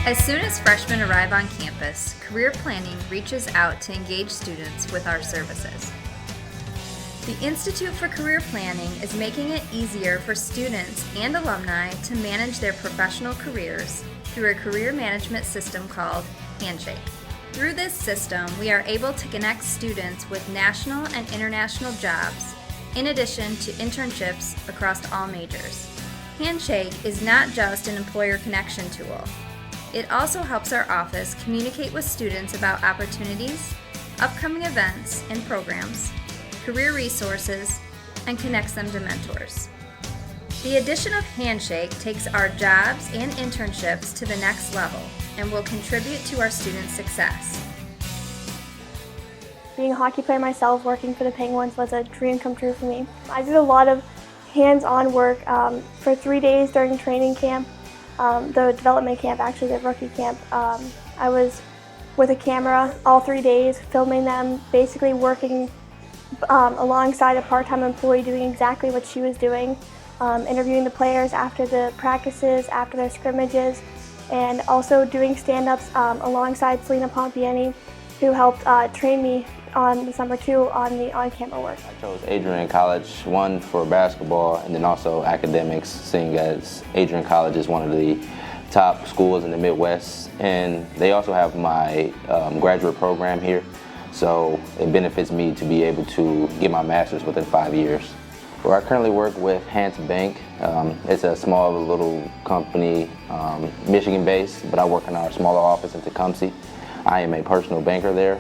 As soon as freshmen arrive on campus, Career Planning reaches out to engage students with our services. The Institute for Career Planning is making it easier for students and alumni to manage their professional careers through a career management system called Handshake. Through this system, we are able to connect students with national and international jobs, in addition to internships across all majors. Handshake is not just an employer connection tool. It also helps our office communicate with students about opportunities, upcoming events and programs, career resources, and connects them to mentors. The addition of Handshake takes our jobs and internships to the next level and will contribute to our students' success. Being a hockey player myself, working for the Penguins was a dream come true for me. I did a lot of hands-on work for 3 days during training camp, the development camp, actually the rookie camp. I was with a camera all 3 days, filming them, basically working alongside a part-time employee doing exactly what she was doing, interviewing the players after the practices, after their scrimmages, and also doing stand-ups alongside Selena Pompiani, who helped train me on the summer too on the on-camera work. I chose Adrian College, one for basketball and then also academics, seeing as Adrian College is one of the top schools in the Midwest, and they also have my graduate program here. So it benefits me to be able to get my master's within 5 years. Well, I currently work with Hans Bank. It's a small little company, Michigan-based, but I work in our smaller office in Tecumseh. I am a personal banker there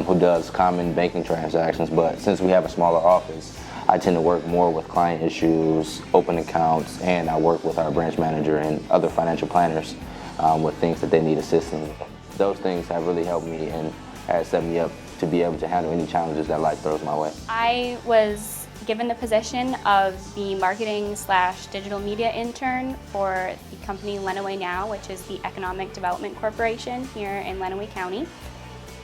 who does common banking transactions, but since we have a smaller office, I tend to work more with client issues, open accounts, and I work with our branch manager and other financial planners with things that they need assistance with. Those things have really helped me and has set me up to be able to handle any challenges that life throws my way. I was given the position of the marketing/digital media intern for the company Lenawee Now, which is the Economic Development Corporation here in Lenawee County.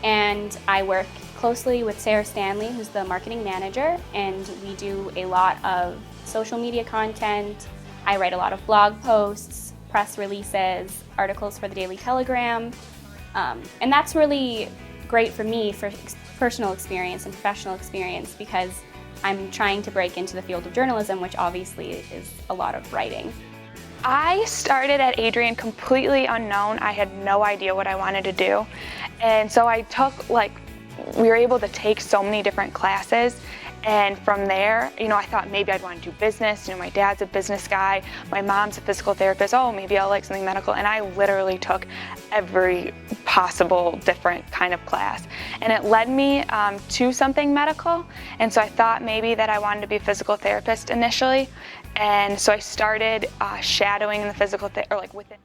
And I work closely with Sarah Stanley, who's the marketing manager, and we do a lot of social media content. I write a lot of blog posts, press releases, articles for the Daily Telegram, and that's really great for me for personal experience and professional experience because I'm trying to break into the field of journalism, which obviously is a lot of writing. I started at Adrian completely unknown. I had no idea what I wanted to do. And so I took, we were able to take so many different classes. And from there, I thought maybe I'd want to do business. My dad's a business guy. My mom's a physical therapist. Oh, maybe I'll like something medical. And I literally took every possible different kind of class. And it led me to something medical. And so I thought maybe that I wanted to be a physical therapist initially. And so I started shadowing in the physical within.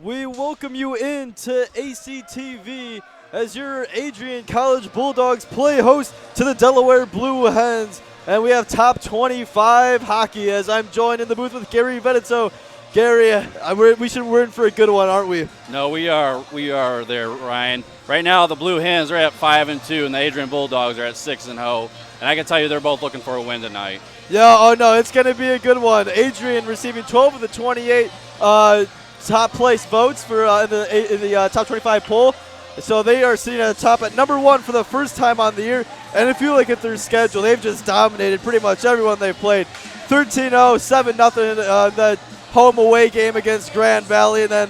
We welcome you into ACTV as your Adrian College Bulldogs play host to the Delaware Blue Hens. And we have top 25 hockey as I'm joined in the booth with Gary Venezzo. Gary, we're in for a good one, aren't we? No, we are there, Ryan. Right now, the Blue Hens are at 5-2, and the Adrian Bulldogs are at 6-0. And I can tell you, they're both looking for a win tonight. Yeah, oh no, it's going to be a good one. Adrian receiving 12 of the 28 top place votes for in the top 25 poll. So they are sitting at the top at number 1 for the first time on the year. And if you look at their schedule, they've just dominated pretty much everyone they've played. 13-0, 7-0 the home away game against Grand Valley, and then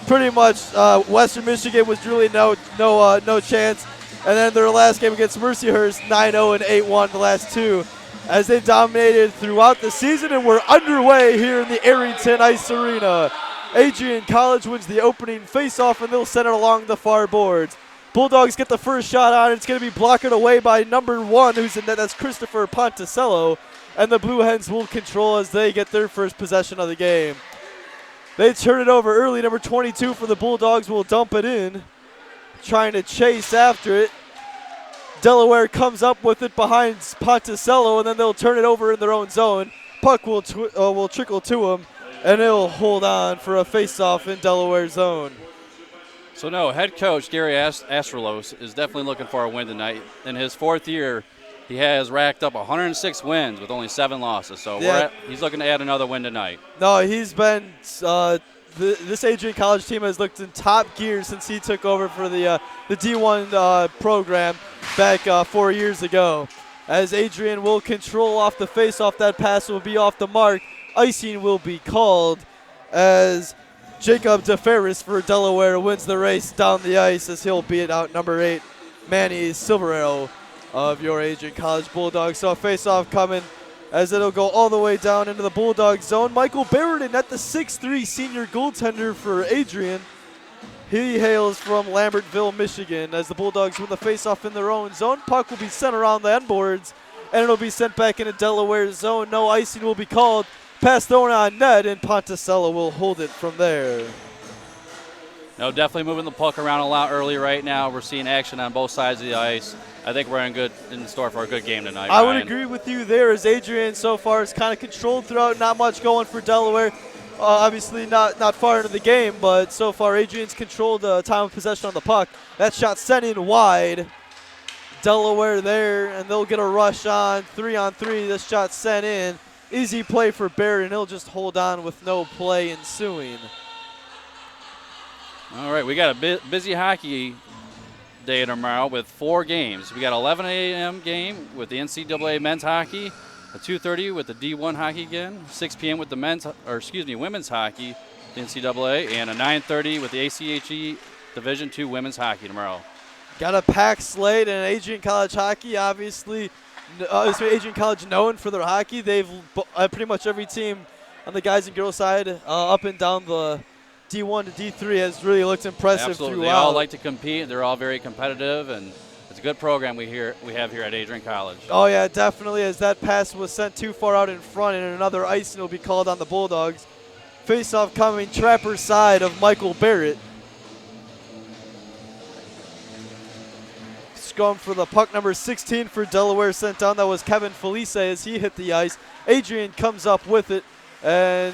pretty much Western Michigan was really no chance. And then their last game against Mercyhurst, 9-0 and 8-1 the last two, as they dominated throughout the season, and we're underway here in the Arrington Ice Arena. Adrian College wins the opening faceoff, and they'll send it along the far boards. Bulldogs get the first shot on. It's going to be blocked away by number 1, who's in net. That's Christopher Ponticello. And the Blue Hens will control as they get their first possession of the game. They turn it over early. Number 22 for the Bulldogs will dump it in, trying to chase after it. Delaware comes up with it behind Ponticello, and then they'll turn it over in their own zone. Puck will trickle to him, and he'll hold on for a face-off in Delaware zone. So, no, head coach Gary Astralos is definitely looking for a win tonight. In his 4th year, he has racked up 106 wins with only 7 losses. So he's looking to add another win tonight. No, he's been this Adrian College team has looked in top gear since he took over for the D1 program back 4 years ago. As Adrian will control off the face-off, that pass will be off the mark. Icing will be called as Jacob DeFerris for Delaware wins the race down the ice as he'll beat out number 8, Manny Silverero of your Adrian College Bulldogs. So a face-off coming as it'll go all the way down into the Bulldog zone. Michael Barrett at the 6'3" senior goaltender for Adrian. He hails from Lambertville, Michigan, as the Bulldogs win the face-off in their own zone. Puck will be sent around the end boards, and it'll be sent back into Delaware zone. No icing will be called. Pass thrown on net, and Ponticello will hold it from there. No, definitely moving the puck around a lot early right now. We're seeing action on both sides of the ice. I think we're in store for a good game tonight, I Ryan. would agree with you there, as Adrian so far is kind of controlled throughout. Not much going for Delaware. Obviously not far into the game, but so far Adrian's controlled time of possession on the puck. That shot sent in wide. Delaware there, and they'll get a rush on 3-on-3. This shot sent in. Easy play for Barrett, and he'll just hold on with no play ensuing. All right, we got a busy hockey day tomorrow with 4 games. We got 11 a.m. game with the NCAA men's hockey, a 2:30 with the D1 hockey again, 6 p.m. with the women's hockey, the NCAA, and a 9:30 with the ACHE Division II women's hockey tomorrow. Got a packed slate, and Adrian College hockey, obviously, Adrian College known for their hockey. They've pretty much every team on the guys and girls side up and down the D1 to D3 has really looked impressive. Absolutely. Throughout. They all like to compete. They're all very competitive, and it's a good program we have here at Adrian College. Oh, yeah, definitely, as that pass was sent too far out in front, and another icing will be called on the Bulldogs. Face-off coming Trapper side of Michael Barrett. Scrum for the puck, number 16 for Delaware sent down. That was Kevin Felice as he hit the ice. Adrian comes up with it, and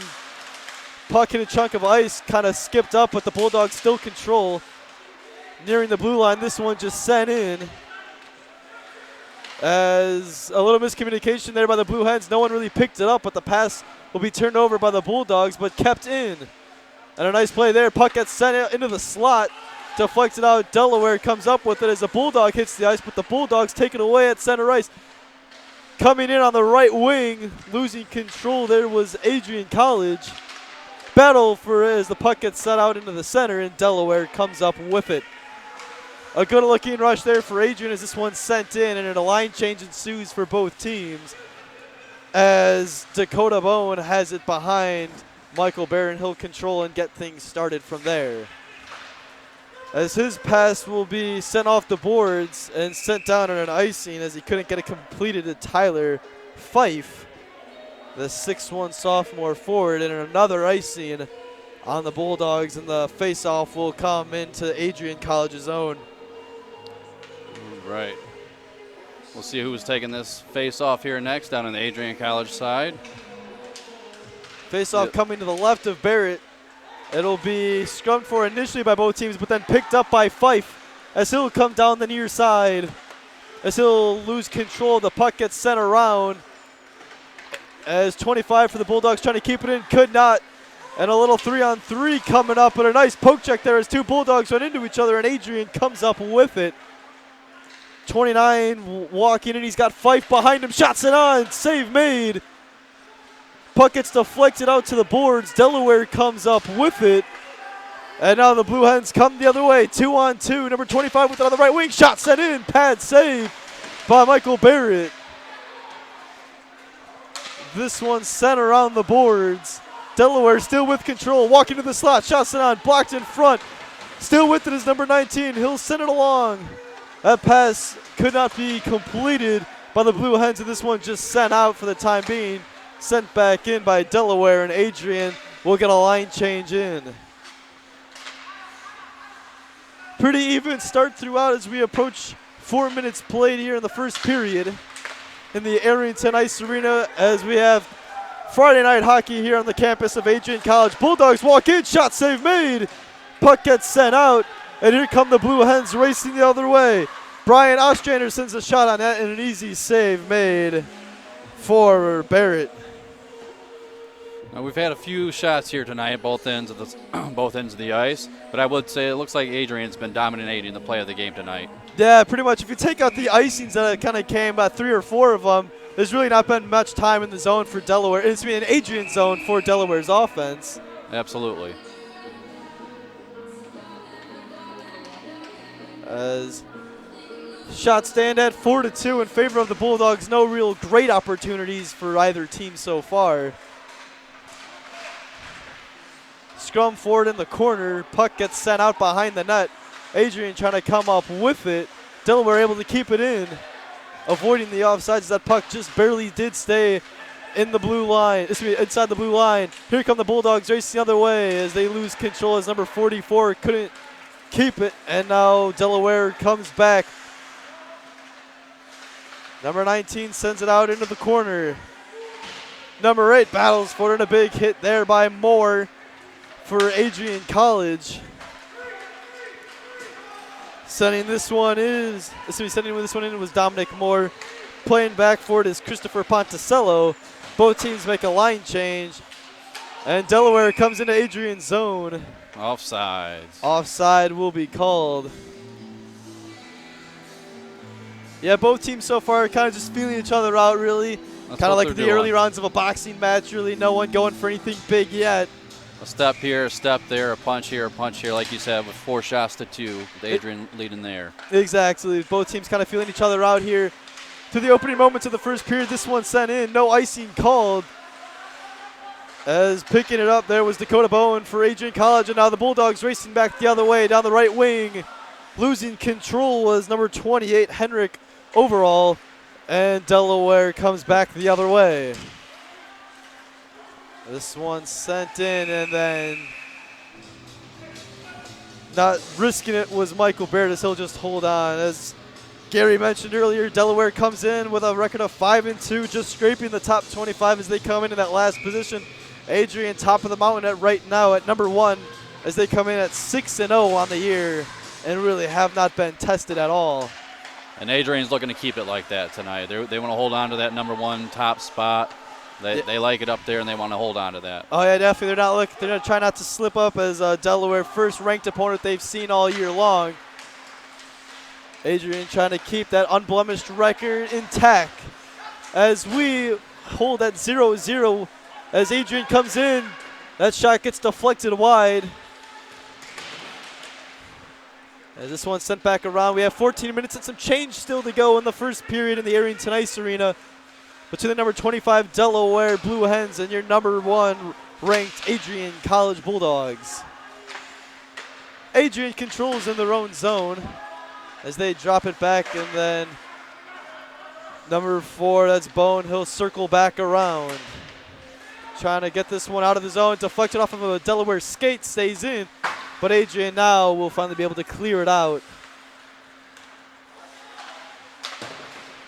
puck hit a chunk of ice, kind of skipped up, but the Bulldogs still control. Nearing the blue line, this one just sent in. As a little miscommunication there by the Blue Hens. No one really picked it up, but the pass will be turned over by the Bulldogs, but kept in. And a nice play there. Puck gets sent into the slot. Deflected out. Delaware comes up with it as the Bulldog hits the ice, but the Bulldogs take it away at center ice. Coming in on the right wing, losing control there was Adrian College. Battle for as the puck gets set out into the center, and Delaware comes up with it. A good looking rush there for Adrian as this one's sent in, and a line change ensues for both teams as Dakota Bone has it behind Michael Barron. He'll control and get things started from there. As his pass will be sent off the boards and sent down on an icing as he couldn't get it completed to Tyler Fife, the 6'1" sophomore forward, and another icing on the Bulldogs, and the face-off will come into Adrian College's own. Right. We'll see who's taking this face-off here next down on the Adrian College side. Face-off coming to the left of Barrett. It'll be scrummed for initially by both teams, but then picked up by Fife as he'll come down the near side. As he'll lose control, the puck gets sent around. As 25 for the Bulldogs trying to keep it in, could not. And a little 3-on-3 coming up, but a nice poke check there as two Bulldogs run into each other, and Adrian comes up with it. 29 walking in, he's got Fife behind him, shots it on, save made. Puck gets deflected out to the boards. Delaware comes up with it. And now the Blue Hens come the other way. 2-on-2. Number 25 with it on the right wing. Shot sent in. Pad save by Michael Barrett. This one sent around the boards. Delaware still with control. Walking to the slot. Shot sent on. Blocked in front. Still with it is number 19. He'll send it along. That pass could not be completed by the Blue Hens. And this one just sent out for the time being. Sent back in by Delaware, and Adrian will get a line change in. Pretty even start throughout as we approach 4 minutes played here in the first period in the Arrington Ice Arena, as we have Friday night hockey here on the campus of Adrian College. Bulldogs walk in, shot save made. Puck gets sent out, and here come the Blue Hens racing the other way. Brian Ostrander sends a shot on that, and an easy save made for Barrett. We've had a few shots here tonight at both ends of the ice, but I would say it looks like Adrian's been dominating the play of the game tonight. Yeah, pretty much. If you take out the icings that kind of came, about 3 or 4 of them, there's really not been much time in the zone for Delaware. It's been an Adrian zone for Delaware's offense. Absolutely. As shots stand at 4-2 in favor of the Bulldogs. No real great opportunities for either team so far. Scrum forward in the corner. Puck gets sent out behind the net. Adrian trying to come up with it. Delaware able to keep it in, avoiding the offsides. That puck just barely did stay in the blue line. Inside the blue line. Here come the Bulldogs racing the other way as they lose control as number 44 couldn't keep it. And now Delaware comes back. Number 19 sends it out into the corner. Number 8 battles for it, and a big hit there by Moore for Adrian College. Sending this one in was Dominic Moore. Playing back for it is Christopher Ponticello. Both teams make a line change. And Delaware comes into Adrian's zone. Offsides. Offside will be called. Yeah, both teams so far are kind of just feeling each other out, really. Kind of like the early rounds of a boxing match, really. No one going for anything big yet. A step here, a step there, a punch here, like you said, with 4 shots to 2. With Adrian leading there. Exactly. Both teams kind of feeling each other out here. To the opening moments of the first period, this one sent in. No icing called. As picking it up there was Dakota Bowen for Adrian College, and now the Bulldogs racing back the other way down the right wing. Losing control was number 28, Henrik Overall, and Delaware comes back the other way. This one sent in, and then not risking it was Michael Barrett as he'll just hold on. As Gary mentioned earlier, Delaware comes in with a record of 5-2, just scraping the top 25 as they come into that last position. Adrian top of the mountain at right now at number 1 as they come in at 6-0 on the year and really have not been tested at all. And Adrian's looking to keep it like that tonight. They want to hold on to that number 1 top spot. They like it up there, and they want to hold on to that. Oh yeah, definitely. They're going to try not to slip up as Delaware first ranked opponent they've seen all year long. Adrian trying to keep that unblemished record intact as we hold at 0-0 as Adrian comes in. That shot gets deflected wide. As this one sent back around, we have 14 minutes and some change still to go in the first period in the Arrington Ice Arena between the number 25 Delaware Blue Hens and your number 1 ranked Adrian College Bulldogs. Adrian controls in their own zone as they drop it back, and then number 4, that's Bone, he'll circle back around. Trying to get this one out of the zone. Deflected off of a Delaware skate. Stays in. But Adrian now will finally be able to clear it out.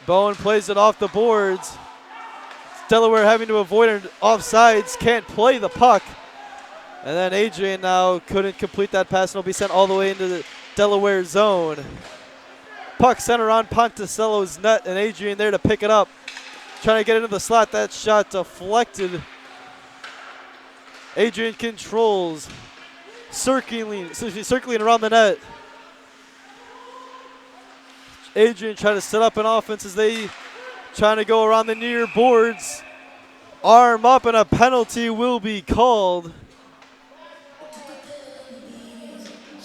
Bowen plays it off the boards. Delaware having to avoid an offsides. Can't play the puck. And then Adrian now couldn't complete that pass. And will be sent all the way into the Delaware zone. Puck center on Ponticello's net. And Adrian there to pick it up. Trying to get into the slot. That shot deflected. Adrian controls. Circling around the net. Adrian trying to set up an offense as they trying to go around the near boards. Arm up and a penalty will be called.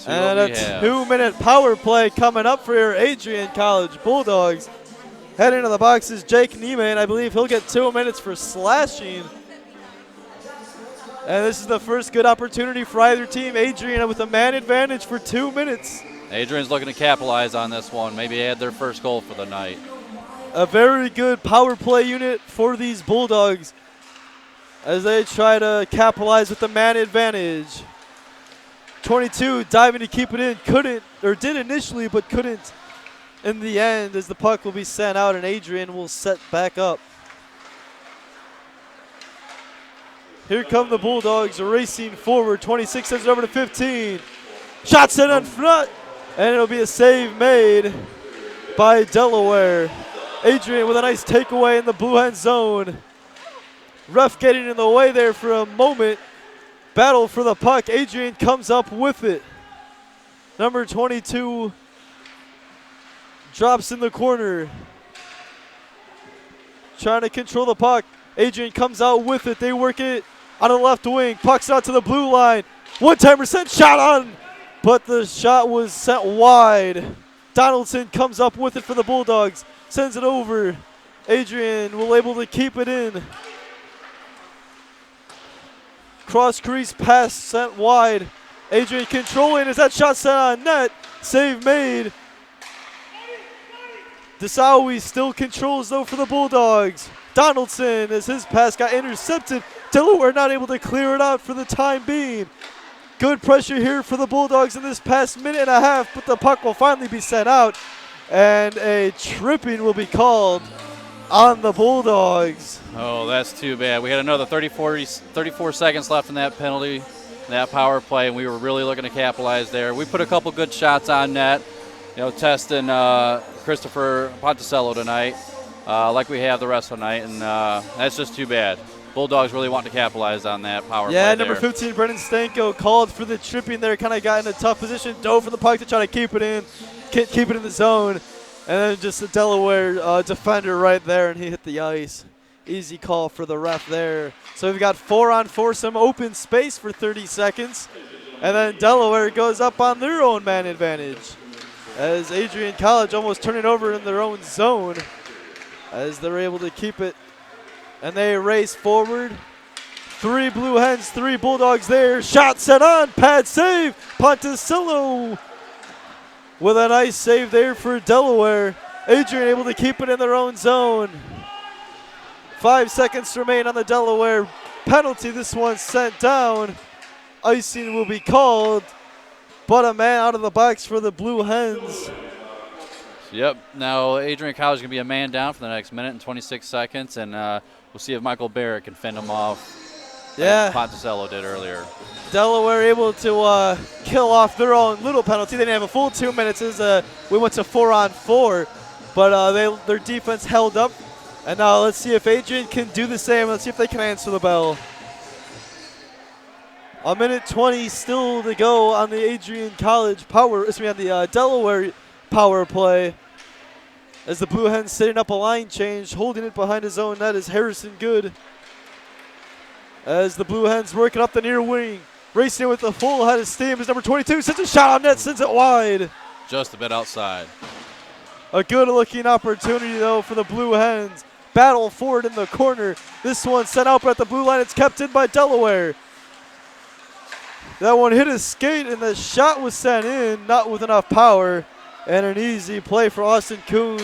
And a 2-minute power play coming up for your Adrian College Bulldogs. Heading to the box is Jake Niemann. I believe he'll get 2 minutes for slashing. And this is the first good opportunity for either team. Adrian with a man advantage for 2 minutes. Adrian's looking to capitalize on this one. Maybe add their first goal for the night. A very good power play unit for these Bulldogs as they try to capitalize with the man advantage. 22 diving to keep it in. Couldn't, or did initially, but couldn't in the end as the puck will be sent out and Adrian will set back up. Here come the Bulldogs racing forward. 26 sends it over to 15. Shot sent on front. And it'll be a save made by Delaware. Adrian with a nice takeaway in the blue end zone. Ref getting in the way there for a moment. Battle for the puck. Adrian comes up with it. Number 22 drops in the corner. Trying to control the puck. Adrian comes out with it. They work it on the left wing. Puck's out to the blue line. One-timer sent, shot on. But the shot was sent wide. Donaldson comes up with it for the Bulldogs. Sends it over. Adrian will able to keep it in. Cross crease pass sent wide. Adrian controlling as that shot sent on net. Save made. Desawi still controls though for the Bulldogs. Donaldson as his pass got intercepted. Delaware not able to clear it out for the time being. Good pressure here for the Bulldogs in this past minute and a half, but the puck will finally be sent out. And a tripping will be called on the Bulldogs. Oh, that's too bad. We had another 34 seconds left in that penalty, that power play, and we were really looking to capitalize there. We put a couple good shots on net, testing Christopher Ponticello tonight, like we have the rest of the night, and that's just too bad. Bulldogs really want to capitalize on that power play. Yeah, number 15, Brendan Stanko, called for the tripping there, kind of got in a tough position, dove for the puck to try to keep it in, keep it in the zone, and then just a Delaware defender right there, and he hit the ice. Easy call for the ref there. So we've got 4-on-4, some open space for 30 seconds, and then Delaware goes up on their own man advantage as Adrian College almost turn it over in their own zone as they're able to keep it. And they race forward. 3 Blue Hens, 3 Bulldogs there. Shot set on, pad save. Ponticello with a nice save there for Delaware. Adrian able to keep it in their own zone. 5 seconds remain on the Delaware penalty. This one sent down. Icing will be called, but a man out of the box for the Blue Hens. Yep, now Adrian College is going to be a man down for the next minute and 26 seconds, and we'll see if Michael Barrett can fend him off. Yeah. Like Ponticello did earlier. Delaware able to kill off their own little penalty. They didn't have a full 2 minutes as we went to 4-on-4, but their defense held up. And now let's see if Adrian can do the same. Let's see if they can answer the bell. A minute 20 still to go on the Adrian College on the Delaware power play. As the Blue Hens setting up a line change, holding it behind his own net is Harrison Good. As the Blue Hens working up the near wing, racing with the full head of steam is number 22, sends a shot on net, sends it wide. Just a bit outside. A good looking opportunity though for the Blue Hens. Battle forward in the corner. This one sent out, but at the blue line it's kept in by Delaware. That one hit his skate and the shot was sent in, not with enough power. And an easy play for Austin Kuhn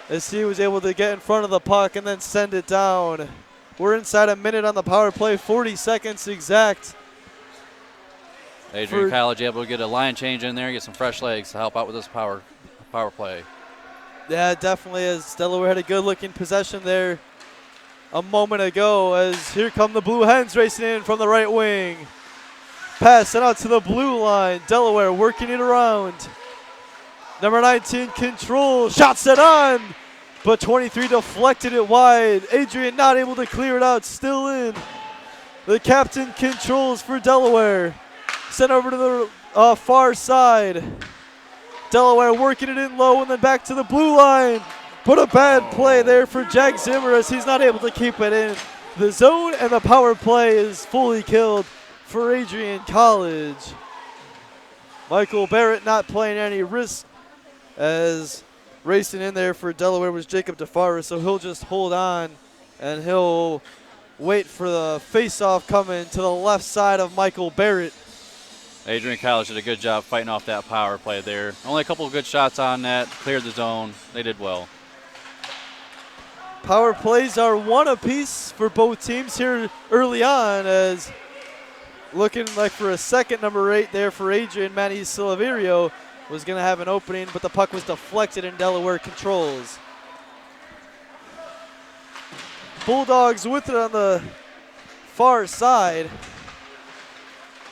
as he was able to get in front of the puck and then send it down. We're inside a minute on the power play, 40 seconds exact. Adrian College able to get a line change in there, get some fresh legs to help out with this power play. Yeah, definitely, as Delaware had a good-looking possession there a moment ago, as here come the Blue Hens racing in from the right wing. Pass it out to the blue line. Delaware working it around. Number 19 control, shot set on, but 23 deflected it wide. Adrian not able to clear it out, still in. The captain controls for Delaware. Sent over to the far side. Delaware working it in low and then back to the blue line. But a bad play there for Jack Zimmer as he's not able to keep it in the zone, and the power play is fully killed for Adrian College. Michael Barrett not playing any risk, as racing in there for Delaware was Jacob DeFara, so he'll just hold on and he'll wait for the face-off coming to the left side of Michael Barrett. Adrian College did a good job fighting off that power play there. Only a couple of good shots on that, cleared the zone. They did well. Power plays are one apiece for both teams here early on, as looking like for a second, number 8 there for Adrian, Manny Silverio was going to have an opening, but the puck was deflected and Delaware controls. Bulldogs with it on the far side.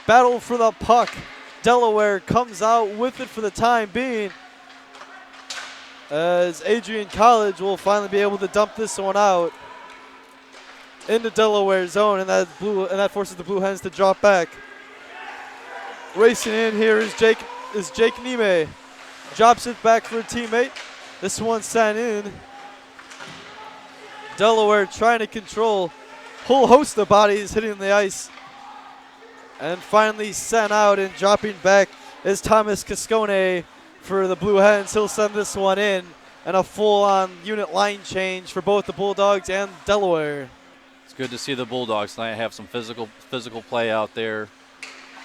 Battle for the puck. Delaware comes out with it for the time being, as Adrian College will finally be able to dump this one out into Delaware zone, and that forces the Blue Hens to drop back. Racing in here is Jake Nime. Drops it back for a teammate. This one sent in. Delaware trying to control. Whole host of bodies hitting the ice. And finally sent out and dropping back is Thomas Cascone for the Blue Hens. He'll send this one in, and a full-on unit line change for both the Bulldogs and Delaware. It's good to see the Bulldogs tonight have some physical play out there,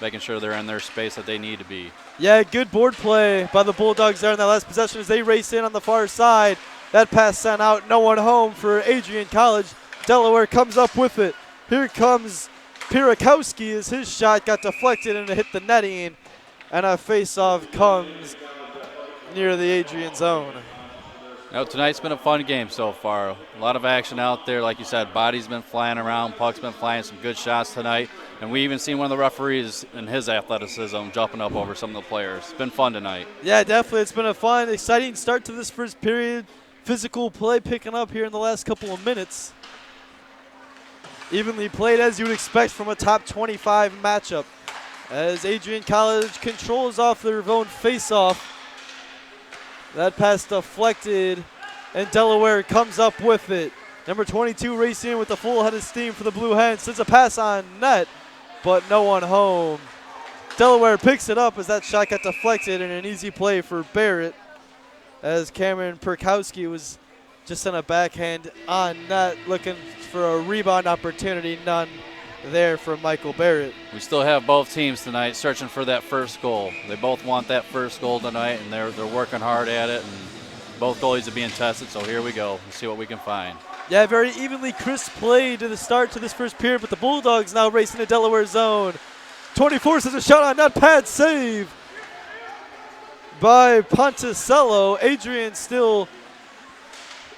making sure they're in their space that they need to be. Yeah, good board play by the Bulldogs there in that last possession as they race in on the far side. That pass sent out, no one home for Adrian College. Delaware comes up with it. Here comes Pirakowski as his shot got deflected and it hit the netting, and a face-off comes near the Adrian zone. Now, tonight's been a fun game so far. A lot of action out there. Like you said, bodies been flying around, pucks been flying, some good shots tonight. And we even seen one of the referees in his athleticism jumping up over some of the players. It's been fun tonight. Yeah, definitely. It's been a fun, exciting start to this first period. Physical play picking up here in the last couple of minutes. Evenly played as you would expect from a top 25 matchup, as Adrian College controls off their own face-off. That pass deflected, and Delaware comes up with it. Number 22 racing in with the full head of steam for the Blue Hens. Sends a pass on net, but no one home. Delaware picks it up as that shot got deflected, and an easy play for Barrett, as Cameron Perkowski was just on a backhand on net, looking for a rebound opportunity. None there for Michael Barrett. We still have both teams tonight searching for that first goal. They both want that first goal tonight, and they're working hard at it, and both goalies are being tested, so here we go. We'll see what we can find. Yeah, very evenly crisp play to the start to this first period, but the Bulldogs now racing the Delaware zone. 24 says a shot on net, pad save by Ponticello. Adrian still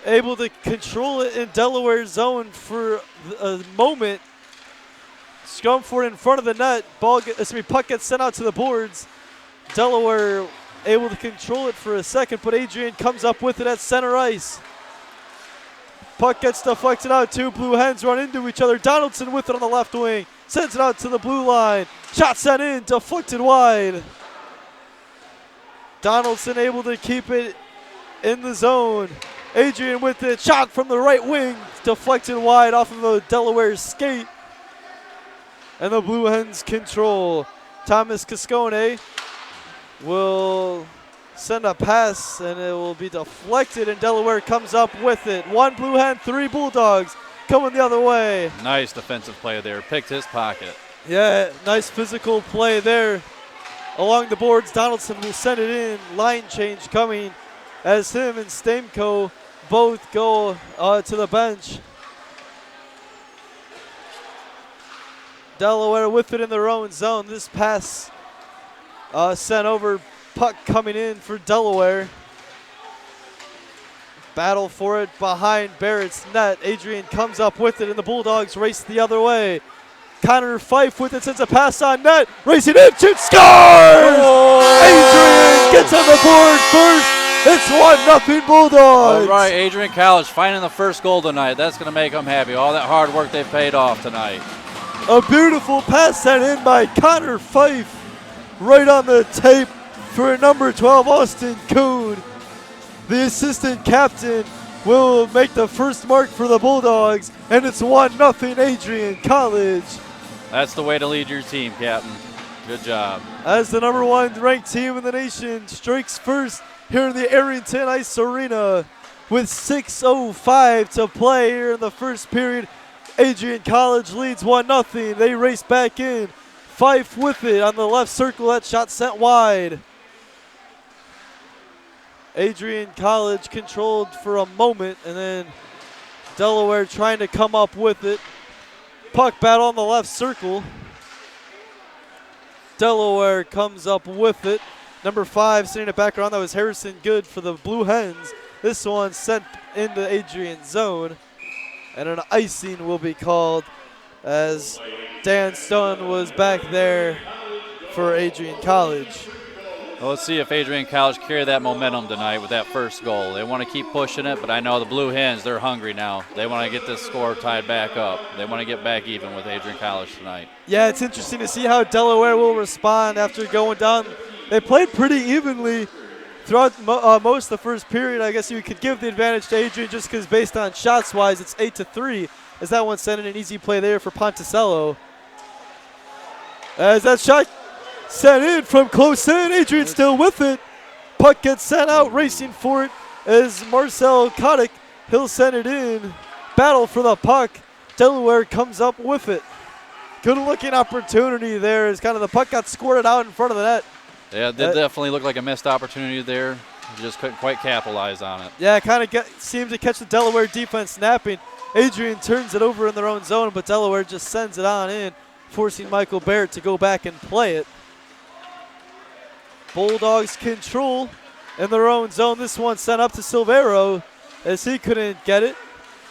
able to control it in Delaware zone for a moment. Scrum for it in front of the net. Puck gets sent out to the boards. Delaware able to control it for a second, but Adrian comes up with it at center ice. Puck gets deflected out. Two Blue Hens run into each other. Donaldson with it on the left wing. Sends it out to the blue line. Shot sent in, deflected wide. Donaldson able to keep it in the zone. Adrian with it. Shot from the right wing. Deflected wide off of the Delaware skate. And the Blue Hens control. Thomas Cascone will send a pass, and it will be deflected, and Delaware comes up with it. One Blue Hen, three Bulldogs coming the other way. Nice defensive play there. Picked his pocket. Yeah, nice physical play there along the boards. Donaldson will send it in. Line change coming as him and Stamko both go to the bench. Delaware with it in their own zone. This pass sent over. Puck coming in for Delaware. Battle for it behind Barrett's net. Adrian comes up with it, and the Bulldogs race the other way. Connor Fife with it, sends a pass on net. Racing in, shoots, scores! Adrian gets on the board first. It's 1-0 Bulldogs. All right, Adrian College finding the first goal tonight. That's going to make them happy. All that hard work they've paid off tonight. A beautiful pass sent in by Connor Fife. Right on the tape for number 12, Austin Kuhn. The assistant captain will make the first mark for the Bulldogs, and it's 1-0 Adrian College. That's the way to lead your team, Captain. Good job. As the number 1 ranked team in the nation strikes first here in the Arrington Ice Arena with 6:05 to play here in the first period. Adrian College leads 1-0. They race back in. Fife with it on the left circle. That shot sent wide. Adrian College controlled for a moment, and then Delaware trying to come up with it. Puck battle on the left circle. Delaware comes up with it. Number 5 sending it back around. That was Harrison Good for the Blue Hens. This one sent into Adrian's zone, and an icing will be called as Dan Stone was back there for Adrian College. Well, let's see if Adrian College carry that momentum tonight with that first goal. They want to keep pushing it, but I know the Blue Hens, they're hungry now. They want to get this score tied back up. They want to get back even with Adrian College tonight. Yeah, it's interesting to see how Delaware will respond after going down. They played pretty evenly throughout most of the first period. I guess you could give the advantage to Adrian just because based on shots-wise, it's 8-3. As that one sent in an easy play there for Ponticello. As that shot sent in from close in, Adrian still with it. Puck gets sent out, racing for it as Marcel Kotick. He'll send it in. Battle for the puck. Delaware comes up with it. Good looking opportunity there as kind of the puck got squirted out in front of the net. Yeah, it did definitely look like a missed opportunity there. You just couldn't quite capitalize on it. Yeah, kind of seemed to catch the Delaware defense snapping. Adrian turns it over in their own zone, but Delaware just sends it on in, forcing Michael Barrett to go back and play it. Bulldogs control in their own zone. This one sent up to Silvero as he couldn't get it.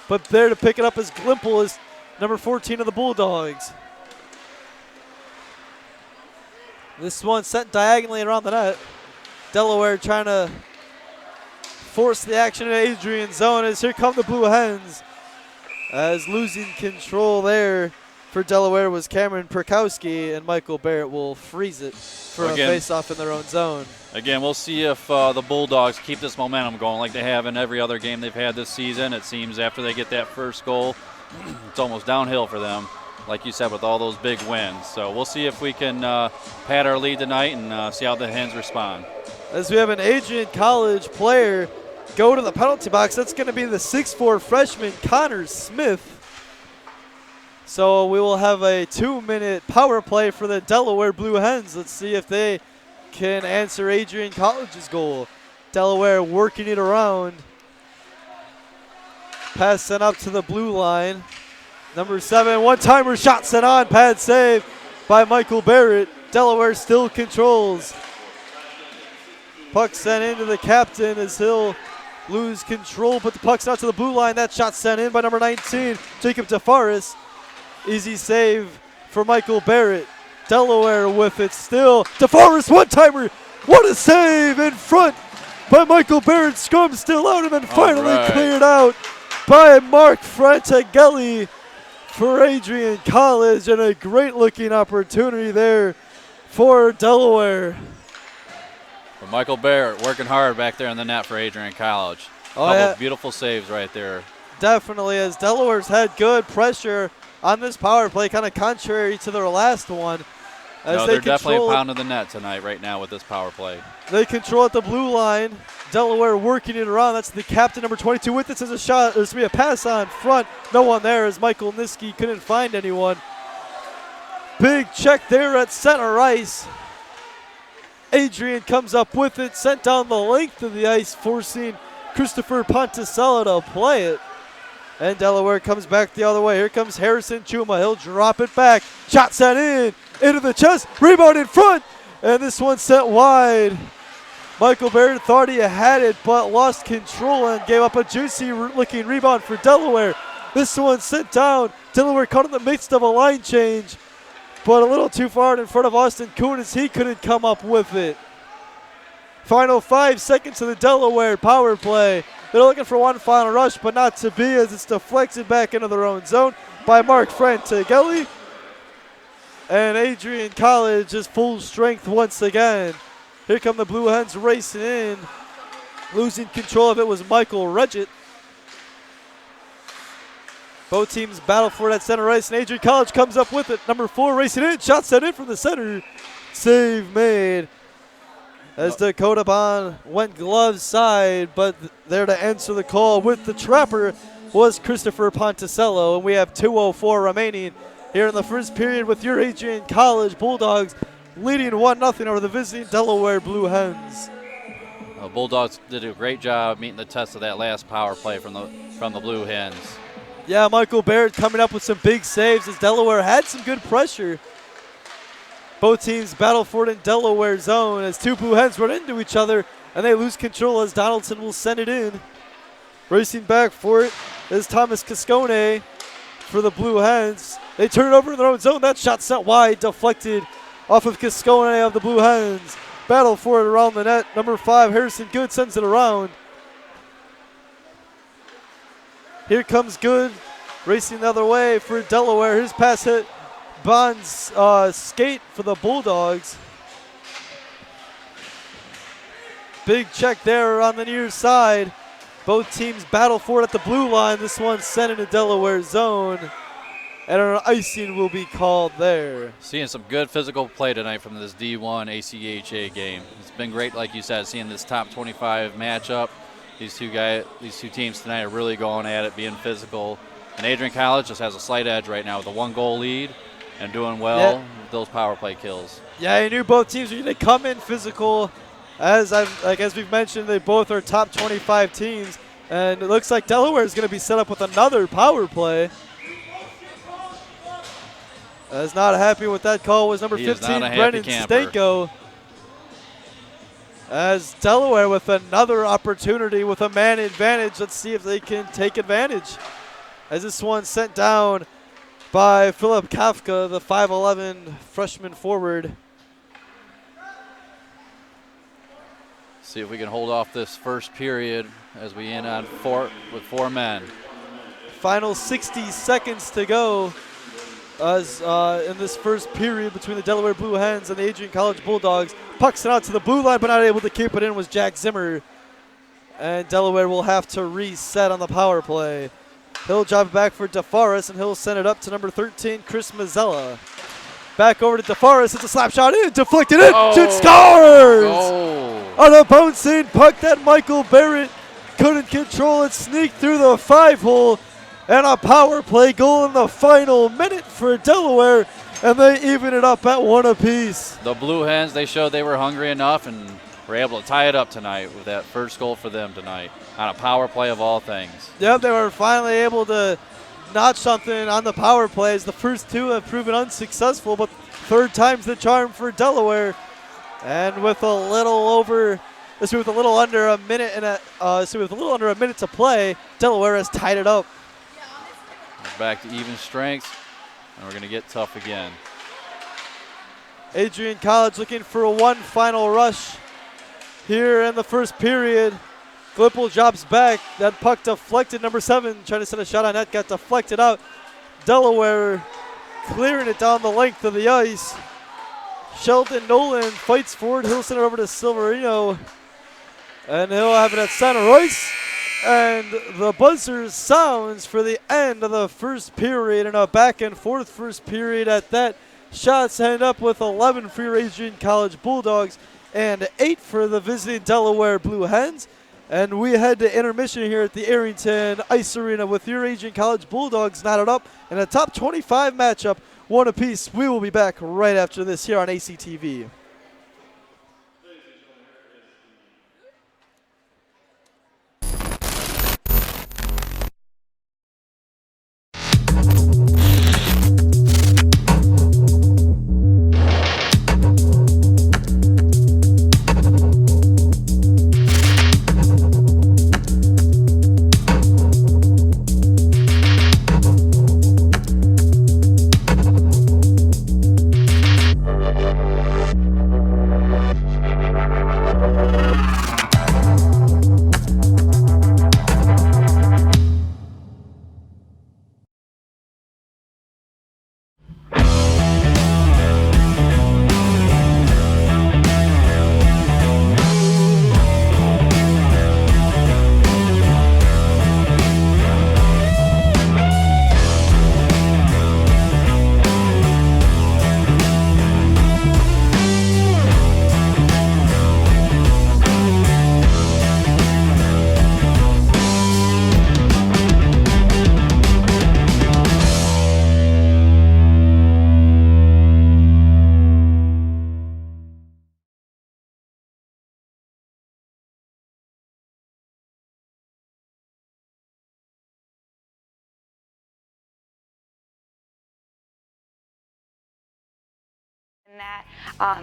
But there to pick it up is Glimple, is number 14 of the Bulldogs. This one sent diagonally around the net. Delaware trying to force the action in Adrian's zone as here come the Blue Hens. As losing control there for Delaware was Cameron Perkowski, and Michael Barrett will freeze it for a face-off in their own zone. Again, we'll see if the Bulldogs keep this momentum going like they have in every other game they've had this season. It seems after they get that first goal, it's almost downhill for them, like you said, with all those big wins. So we'll see if we can pad our lead tonight and see how the Hens respond. As we have an Adrian College player go to the penalty box, that's going to be the 6'4" freshman Connor Smith. So we will have a 2-minute power play for the Delaware Blue Hens. Let's see if they can answer Adrian College's goal. Delaware working it around. Pass sent up to the blue line. Number 7, one-timer shot sent on. Pad save by Michael Barrett. Delaware still controls. Puck sent into the captain as he'll lose control, but the puck's out to the blue line. That shot sent in by number 19, Jacob DeFaris. Easy save for Michael Barrett. Delaware with it still. DeFaris, one-timer. What a save in front by Michael Barrett. Scrum still out and then finally cleared out by Mark Frantaghelli for Adrian College, and a great-looking opportunity there for Delaware. But Michael Barrett working hard back there in the net for Adrian College. Oh, Couple of beautiful saves right there. Definitely, as Delaware's had good pressure on this power play, kind of contrary to their last one. As they're definitely pounding the net tonight right now with this power play. They control at the blue line. Delaware working it around. That's the captain, number 22, with it as a shot. There's going to be a pass on front. No one there as Michael Niski couldn't find anyone. Big check there at center ice. Adrian comes up with it, sent down the length of the ice, forcing Christopher Ponticello to play it. And Delaware comes back the other way. Here comes Harrison Chuma. He'll drop it back. Shot sent in. Into the chest. Rebound in front. And this one sent wide. Michael Barrett thought he had it, but lost control and gave up a juicy-looking rebound for Delaware. This one sent down. Delaware caught in the midst of a line change, but a little too far in front of Austin Kuhn as he couldn't come up with it. Final 5 seconds of the Delaware power play. They're looking for one final rush, but not to be, as it's deflected back into their own zone by Mark Frantigelli. And Adrian College is full strength once again. Here come the Blue Hens racing in. Losing control of it was Michael Regget. Both teams battle for it at center ice, and Adrian College comes up with it. Number 4 racing in. Shot sent in from the center. Save made. As Dakota Bond went glove side, but there to answer the call with the trapper was Christopher Ponticello. And we have 2:04 remaining here in the first period with your Adrian College Bulldogs leading 1-0 over the visiting Delaware Blue Hens. The Bulldogs did a great job meeting the test of that last power play from the Blue Hens. Yeah, Michael Barrett coming up with some big saves as Delaware had some good pressure. Both teams battle for it in Delaware zone as two Blue Hens run into each other and they lose control as Donaldson will send it in. Racing back for it is Thomas Cascone for the Blue Hens. They turn it over in their own zone. That shot sent wide, deflected off of Cascone of the Blue Hens. Battle for it around the net. Number 5, Harrison Good sends it around. Here comes Good, racing the other way for Delaware. His pass hit Bond's skate for the Bulldogs. Big check there on the near side. Both teams battle for it at the blue line. This one sent into Delaware zone. And an icing will be called there. Seeing some good physical play tonight from this D1 ACHA game. It's been great, like you said, seeing this top 25 matchup. These two teams tonight are really going at it, being physical. And Adrian College just has a slight edge right now with a 1-goal lead and doing well with those power play kills. Yeah, I knew both teams were going to come in physical. As we've mentioned, they both are top 25 teams. And it looks like Delaware is going to be set up with another power play. As not happy with that call was number 15, Brennan Stanko. As Delaware with another opportunity with a man advantage. Let's see if they can take advantage. As this one sent down by Philip Kafka, the 5'11 freshman forward. See if we can hold off this first period as we end on 4 men. Final 60 seconds to go. As in this first period between the Delaware Blue Hens and the Adrian College Bulldogs. Puck sent out to the blue line, but not able to keep it in was Jack Zimmer. And Delaware will have to reset on the power play. He'll drop it back for DeForest, and he'll send it up to number 13, Chris Mazzella. Back over to DeForest. It's a slap shot in, deflected in, shoot, scores! On a bouncing puck that Michael Barrett couldn't control it, sneaked through the 5-hole. And a power play goal in the final minute for Delaware, and they even it up at 1 apiece. The Blue Hens, they showed they were hungry enough and were able to tie it up tonight with that first goal for them tonight on a power play of all things. Yep, they were finally able to notch something on the power plays. The first 2 have proven unsuccessful, but third time's the charm for Delaware. And with a little under a minute to play, Delaware has tied it up. Back to even strength, and we're going to get tough again. Adrian College looking for one final rush here in the first period. Glippel drops back. That puck deflected. Number 7 trying to set a shot on net, got deflected out. Delaware clearing it down the length of the ice. Sheldon Nolan fights forward. He'll send it over to Silverino, and he'll have it at center ice. And the buzzer sounds for the end of the first period, and a back and forth first period at that. Shots end up with 11 for your Adrian College Bulldogs and 8 for the visiting Delaware Blue Hens. And we head to intermission here at the Arrington Ice Arena with your Adrian College Bulldogs knotted up in a top 25 matchup, 1 apiece. We will be back right after this here on ACTV.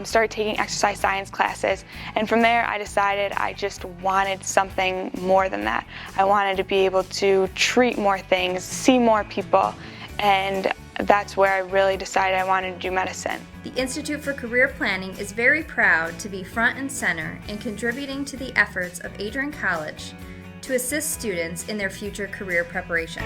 Started taking exercise science classes, and from there I decided I just wanted something more than that. I wanted to be able to treat more things, see more people, and that's where I really decided I wanted to do medicine. The Institute for Career Planning is very proud to be front and center in contributing to the efforts of Adrian College to assist students in their future career preparation.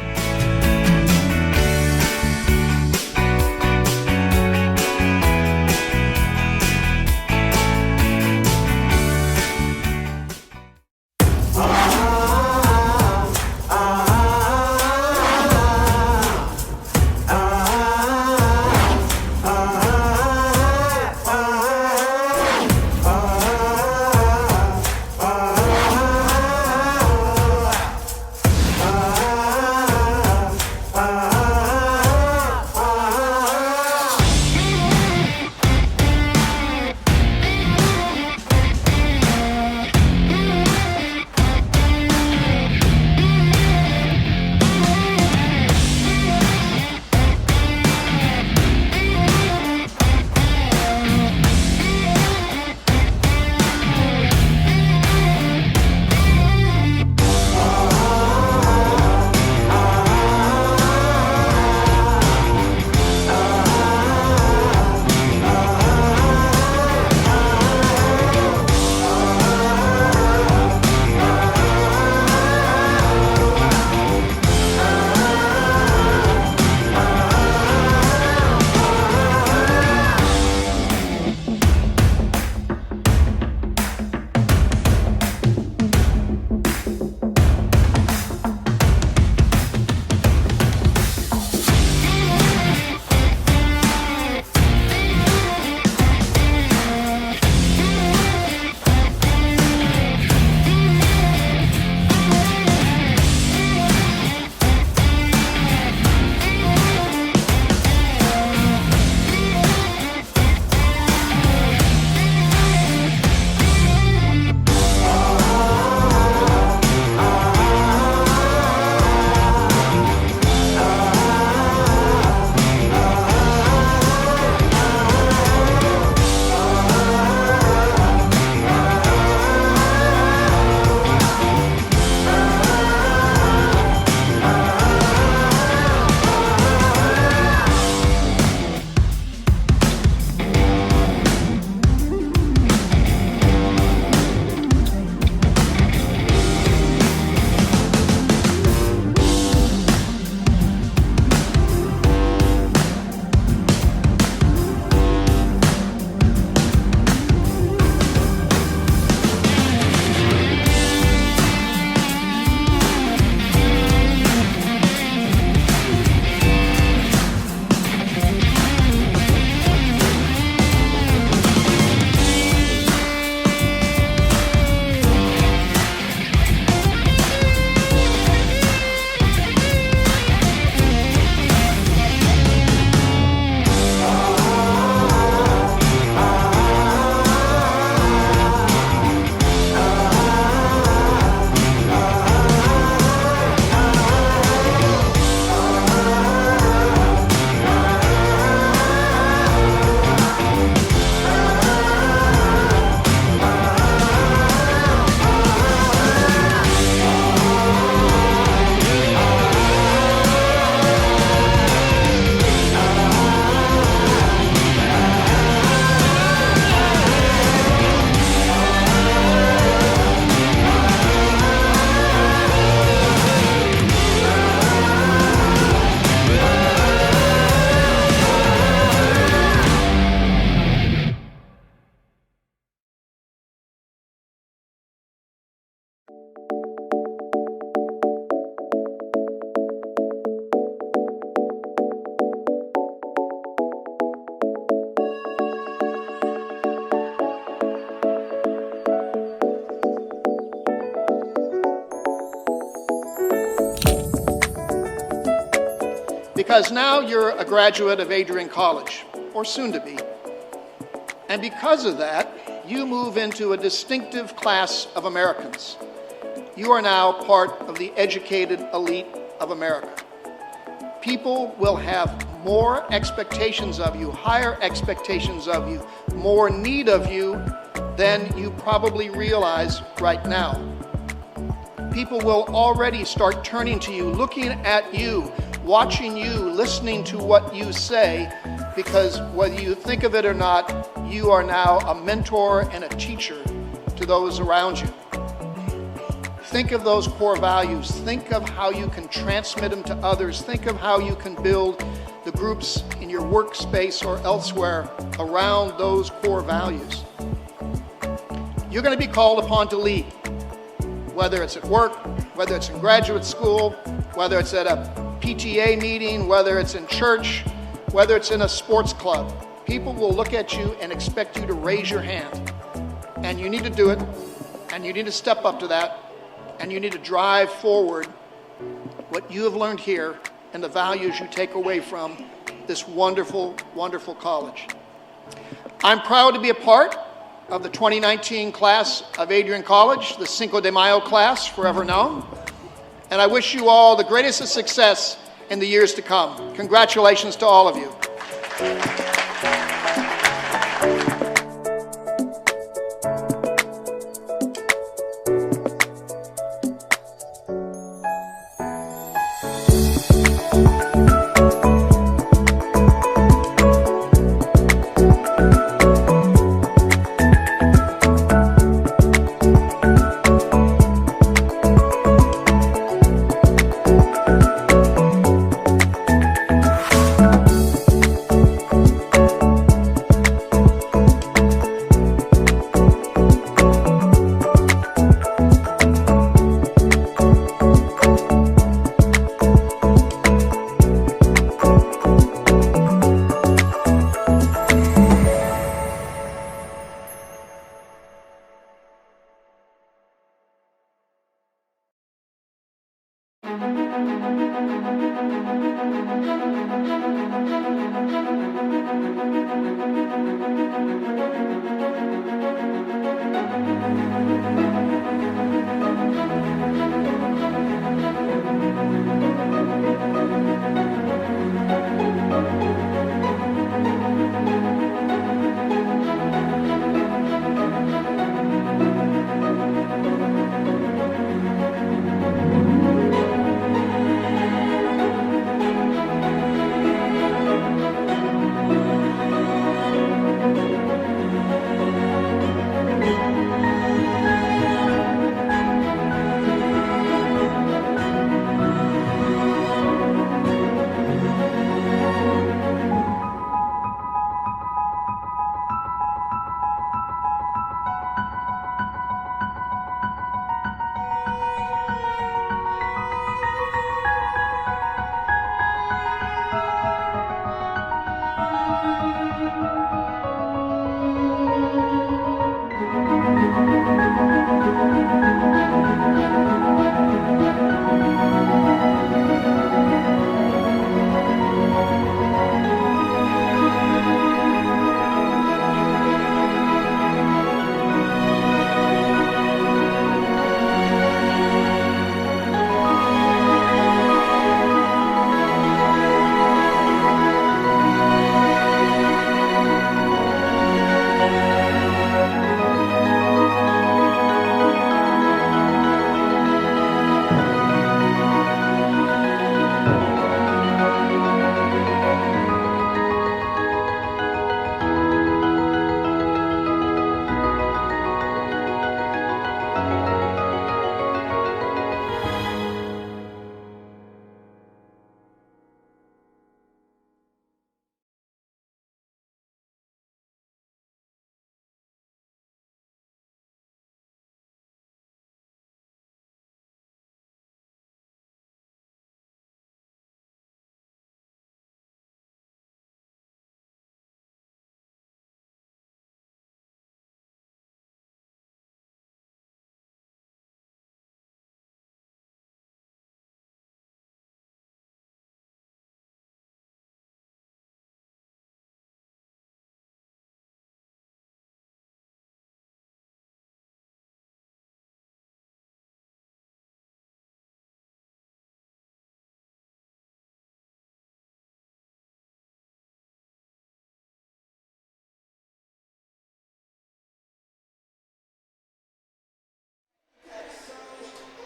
because now you're a graduate of Adrian College, or soon to be. And because of that, you move into a distinctive class of Americans. You are now part of the educated elite of America. People will have more expectations of you, higher expectations of you, more need of you than you probably realize right now. People will already start turning to you, looking at you, watching you, listening to what you say, because whether you think of it or not, you are now a mentor and a teacher to those around you. Think of those core values. Think of how you can transmit them to others. Think of how you can build the groups in your workspace or elsewhere around those core values. You're going to be called upon to lead, whether it's at work, whether it's in graduate school, whether it's at a PTA meeting, whether it's in church, whether it's in a sports club. People will look at you and expect you to raise your hand. And you need to do it, and you need to step up to that, and you need to drive forward what you have learned here and the values you take away from this wonderful, wonderful college. I'm proud to be a part of the 2019 class of Adrian College, the Cinco de Mayo class, forever known. And I wish you all the greatest of success in the years to come. Congratulations to all of you.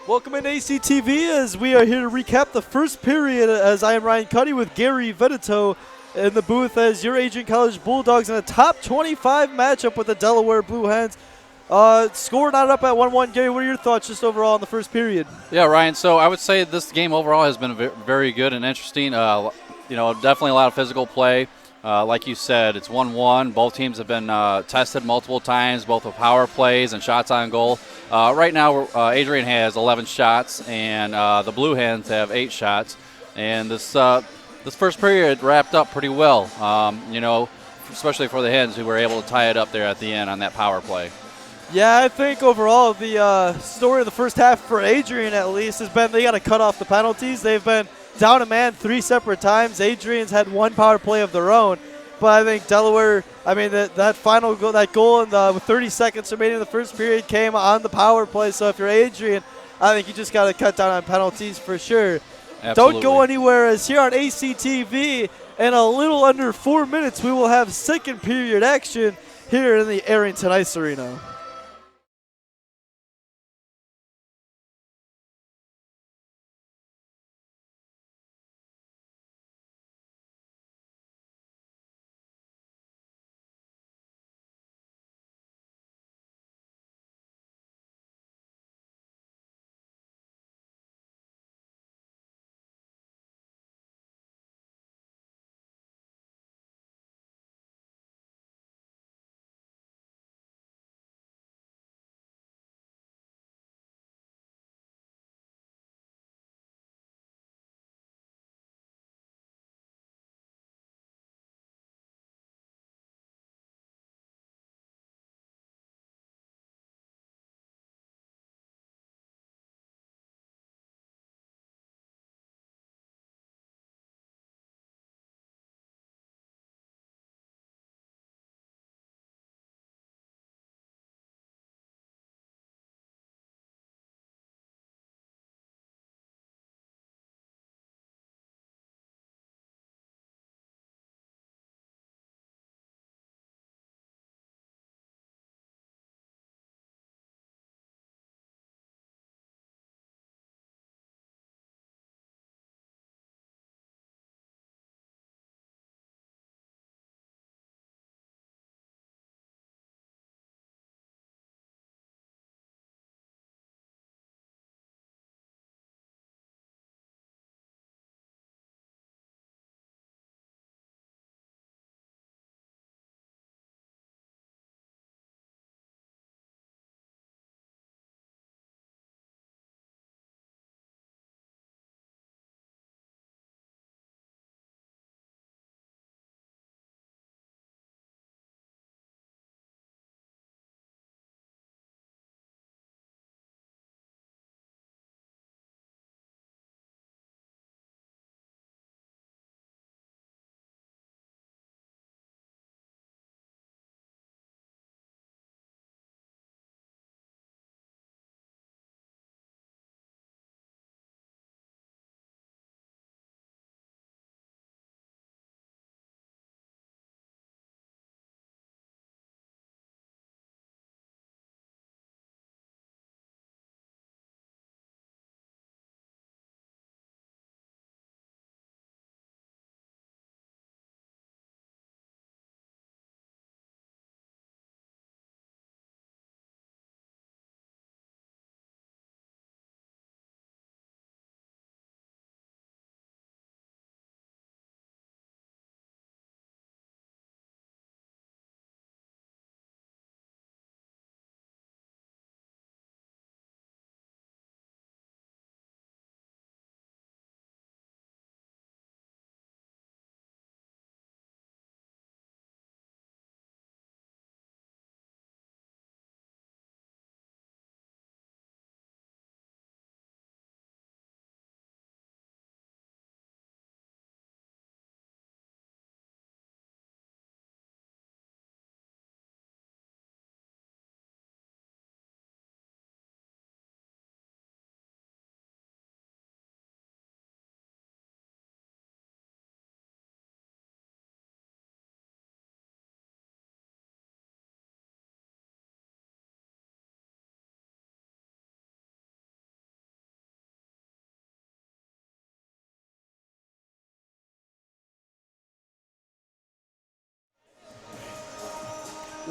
Welcome in ACTV as we are here to recap the first period as I am Ryan Cuddy with Gary Veneto in the booth as your Adrian College Bulldogs in a top 25 matchup with the Delaware Blue Hens. Score not up at 1-1. Gary, what are your thoughts just overall in the first period? Yeah, Ryan, so I would say this game overall has been very good and interesting. Definitely a lot of physical play. Like you said, it's 1-1. Both teams have been tested multiple times, both with power plays and shots on goal. Right now, Adrian has 11 shots, and the Blue Hens have 8 shots. And this first period wrapped up pretty well, especially for the Hens, who were able to tie it up there at the end on that power play. Yeah, I think overall the story of the first half for Adrian at least has been they got to cut off the penalties. They've been down a man 3 separate times. Adrian's had 1 power play of their own. But I think Delaware, that final goal, that goal with 30 seconds remaining in the first period came on the power play. So if you're Adrian, I think you just got to cut down on penalties for sure. Absolutely. Don't go anywhere, as here on ACTV in a little under 4 minutes we will have second period action here in the Arrington Ice Arena.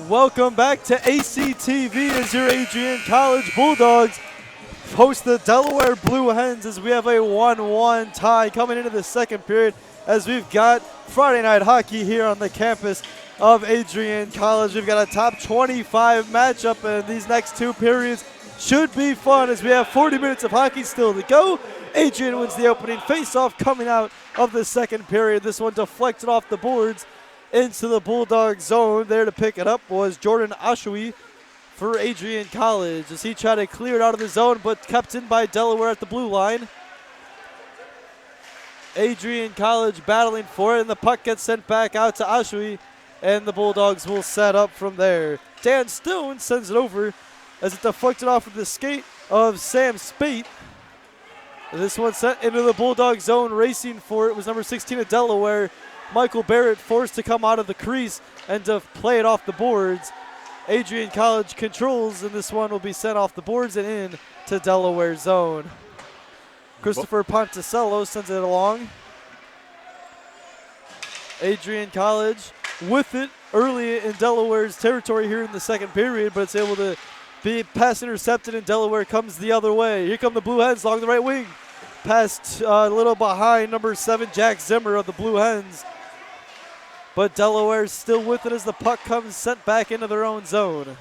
Welcome back to ACTV as your Adrian College Bulldogs host the Delaware Blue Hens as we have a 1-1 tie coming into the second period as we've got Friday night hockey here on the campus of Adrian College. We've got a top 25 matchup, and these next two periods should be fun as we have 40 minutes of hockey still to go. Adrian wins the opening faceoff coming out of the second period. This one deflected off the boards into the Bulldog zone. There to pick it up was Jordan Oshawi for Adrian College as he tried to clear it out of the zone, but kept in by Delaware at the blue line. Adrian College battling for it, and the puck gets sent back out to Oshawi, and the Bulldogs will set up from there. Dan Stone sends it over as it deflected off of the skate of Sam Spate. This one sent into the Bulldog zone. Racing for it was number 16 of Delaware, Michael Barrett, forced to come out of the crease and to play it off the boards. Adrian College controls, and this one will be sent off the boards and in to Delaware zone. Christopher Ponticello sends it along. Adrian College with it early in Delaware's territory here in the second period, but it's able to be pass intercepted, and Delaware comes the other way. Here come the Blue Hens along the right wing. Passed a little behind number 7, Jack Zimmer of the Blue Hens. But Delaware's still with it as the puck comes sent back into their own zone.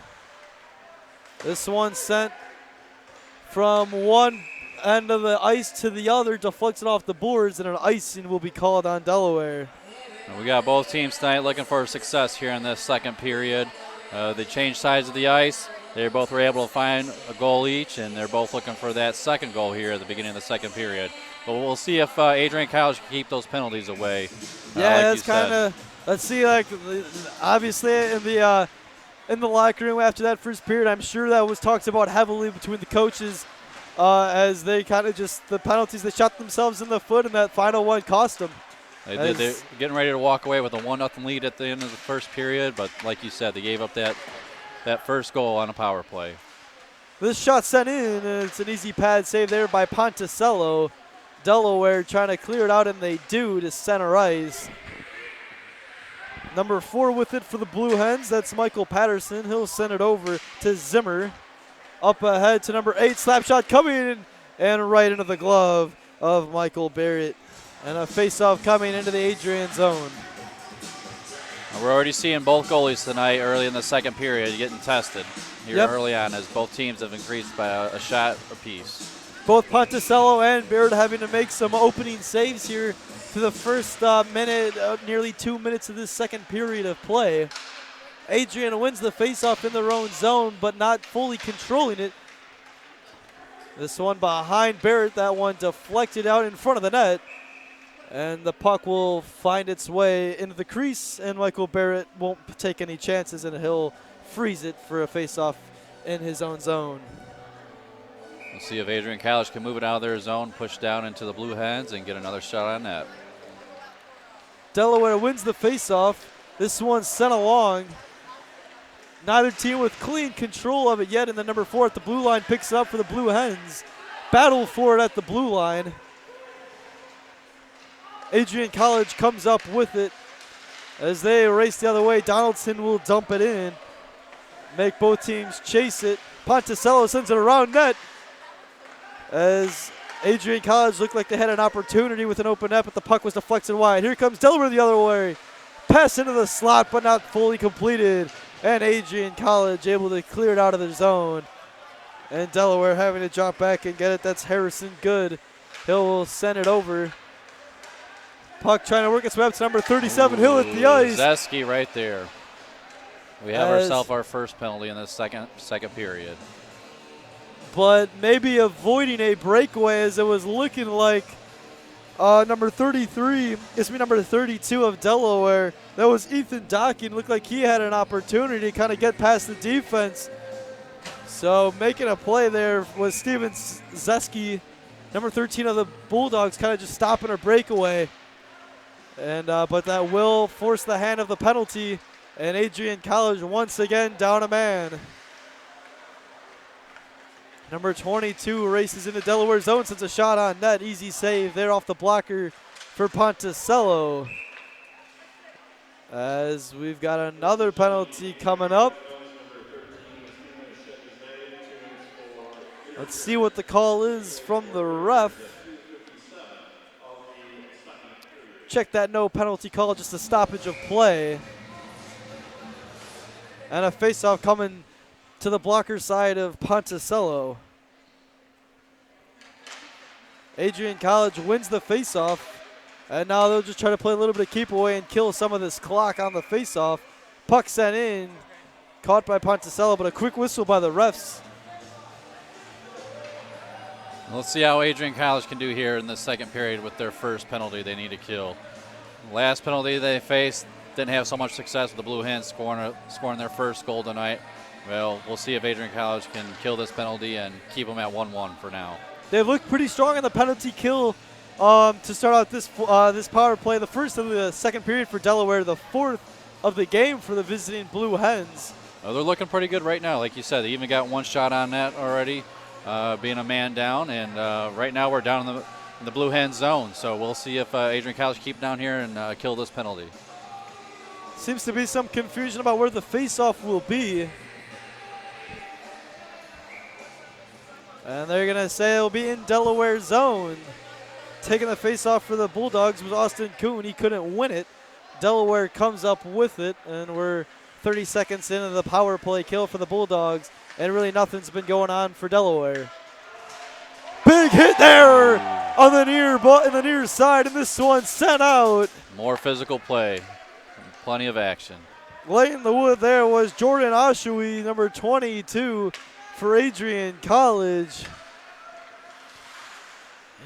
This one sent from one end of the ice to the other, deflected off the boards, and an icing will be called on Delaware. We got both teams tonight looking for success here in this second period. They changed sides of the ice. They both were able to find a goal each, and they're both looking for that second goal here at the beginning of the second period. But we'll see if Adrian College can keep those penalties away. Yeah, like that's kind of. Let's see. Like obviously in the locker room after that first period, I'm sure that was talked about heavily between the coaches as they kind of just the penalties they shot themselves in the foot, and that final one cost them. They did. They're getting ready to walk away with a 1-0 lead at the end of the first period, but like you said, they gave up that first goal on a power play. This shot sent in, and it's an easy pad save there by Ponticello. Delaware trying to clear it out, and they do to center ice. Number 4 with it for the Blue Hens. That's Michael Patterson. He'll send it over to Zimmer. Up ahead to number 8. Slap shot coming in and right into the glove of Michael Barrett. And a face-off coming into the Adrian zone. We're already seeing both goalies tonight early in the second period getting tested here early on as both teams have increased by a shot apiece. Both Ponticello and Baird having to make some opening saves here for the first minute, nearly 2 minutes of this second period of play. Adrian wins the faceoff in their own zone, but not fully controlling it. This one behind Barrett, that one deflected out in front of the net. And the puck will find its way into the crease, and Michael Barrett won't take any chances, and he'll freeze it for a faceoff in his own zone. We'll see if Adrian College can move it out of their zone, push down into the Blue Hens, and get another shot on net. Delaware wins the faceoff. This one's sent along. Neither team with clean control of it yet, and the number 4 at the blue line picks it up for the Blue Hens. Battle for it at the blue line. Adrian College comes up with it as they race the other way. Donaldson will dump it in, make both teams chase it. Ponticello sends it around net as Adrian College looked like they had an opportunity with an open net, but the puck was deflected wide. Here comes Delaware the other way. Pass into the slot, but not fully completed. And Adrian College able to clear it out of their zone. And Delaware having to drop back and get it. That's Harrison Good. He'll send it over. Puck trying to work its way up to number 37. Hill at the ice. Zeski right there. We have ourselves our first penalty in the second period. But maybe avoiding a breakaway as it was looking like number 32 of Delaware. That was Ethan Docking. Looked like he had an opportunity to kind of get past the defense. So making a play there was Steven Zeski, number 13 of the Bulldogs, kind of just stopping a breakaway. And but that will force the hand of the penalty, and Adrian College once again down a man. Number 22 races into Delaware zone, sends a shot on net. Easy save there off the blocker for Ponticello. as we've got another penalty coming up. Let's see what the call is from the ref. Check that no penalty call, just a stoppage of play. And a faceoff coming to the blocker side of Ponticello. Adrian College wins the faceoff, and now they'll just try to play a little bit of keep away and kill some of this clock on the faceoff. Puck sent in, caught by Ponticello, but a quick whistle by the refs. Let's see how Adrian College can do here in the second period with their first penalty they need to kill. Last penalty they faced didn't have so much success with the Blue Hens scoring their first goal tonight. Well, we'll see if Adrian College can kill this penalty and keep them at 1-1 for now. They've looked pretty strong in the penalty kill to start out this power play. The first of the second period for Delaware, the fourth of the game for the visiting Blue Hens. They're looking pretty good right now. Like you said, they even got one shot on net already, being a man down. And right now we're down in the Blue Hens zone. So we'll see if Adrian College keep down here and kill this penalty. Seems to be some confusion about where the faceoff will be. And they're going to say it will be in Delaware zone. Taking the faceoff for the Bulldogs was Austin Kuhn. He couldn't win it. Delaware comes up with it, and we're 30 seconds into the power play kill for the Bulldogs, and really nothing's been going on for Delaware. Big hit there on the near side, and this one sent out. More physical play, plenty of action. Laying the wood there was Jordan Oshawi, number 22 for Adrian College.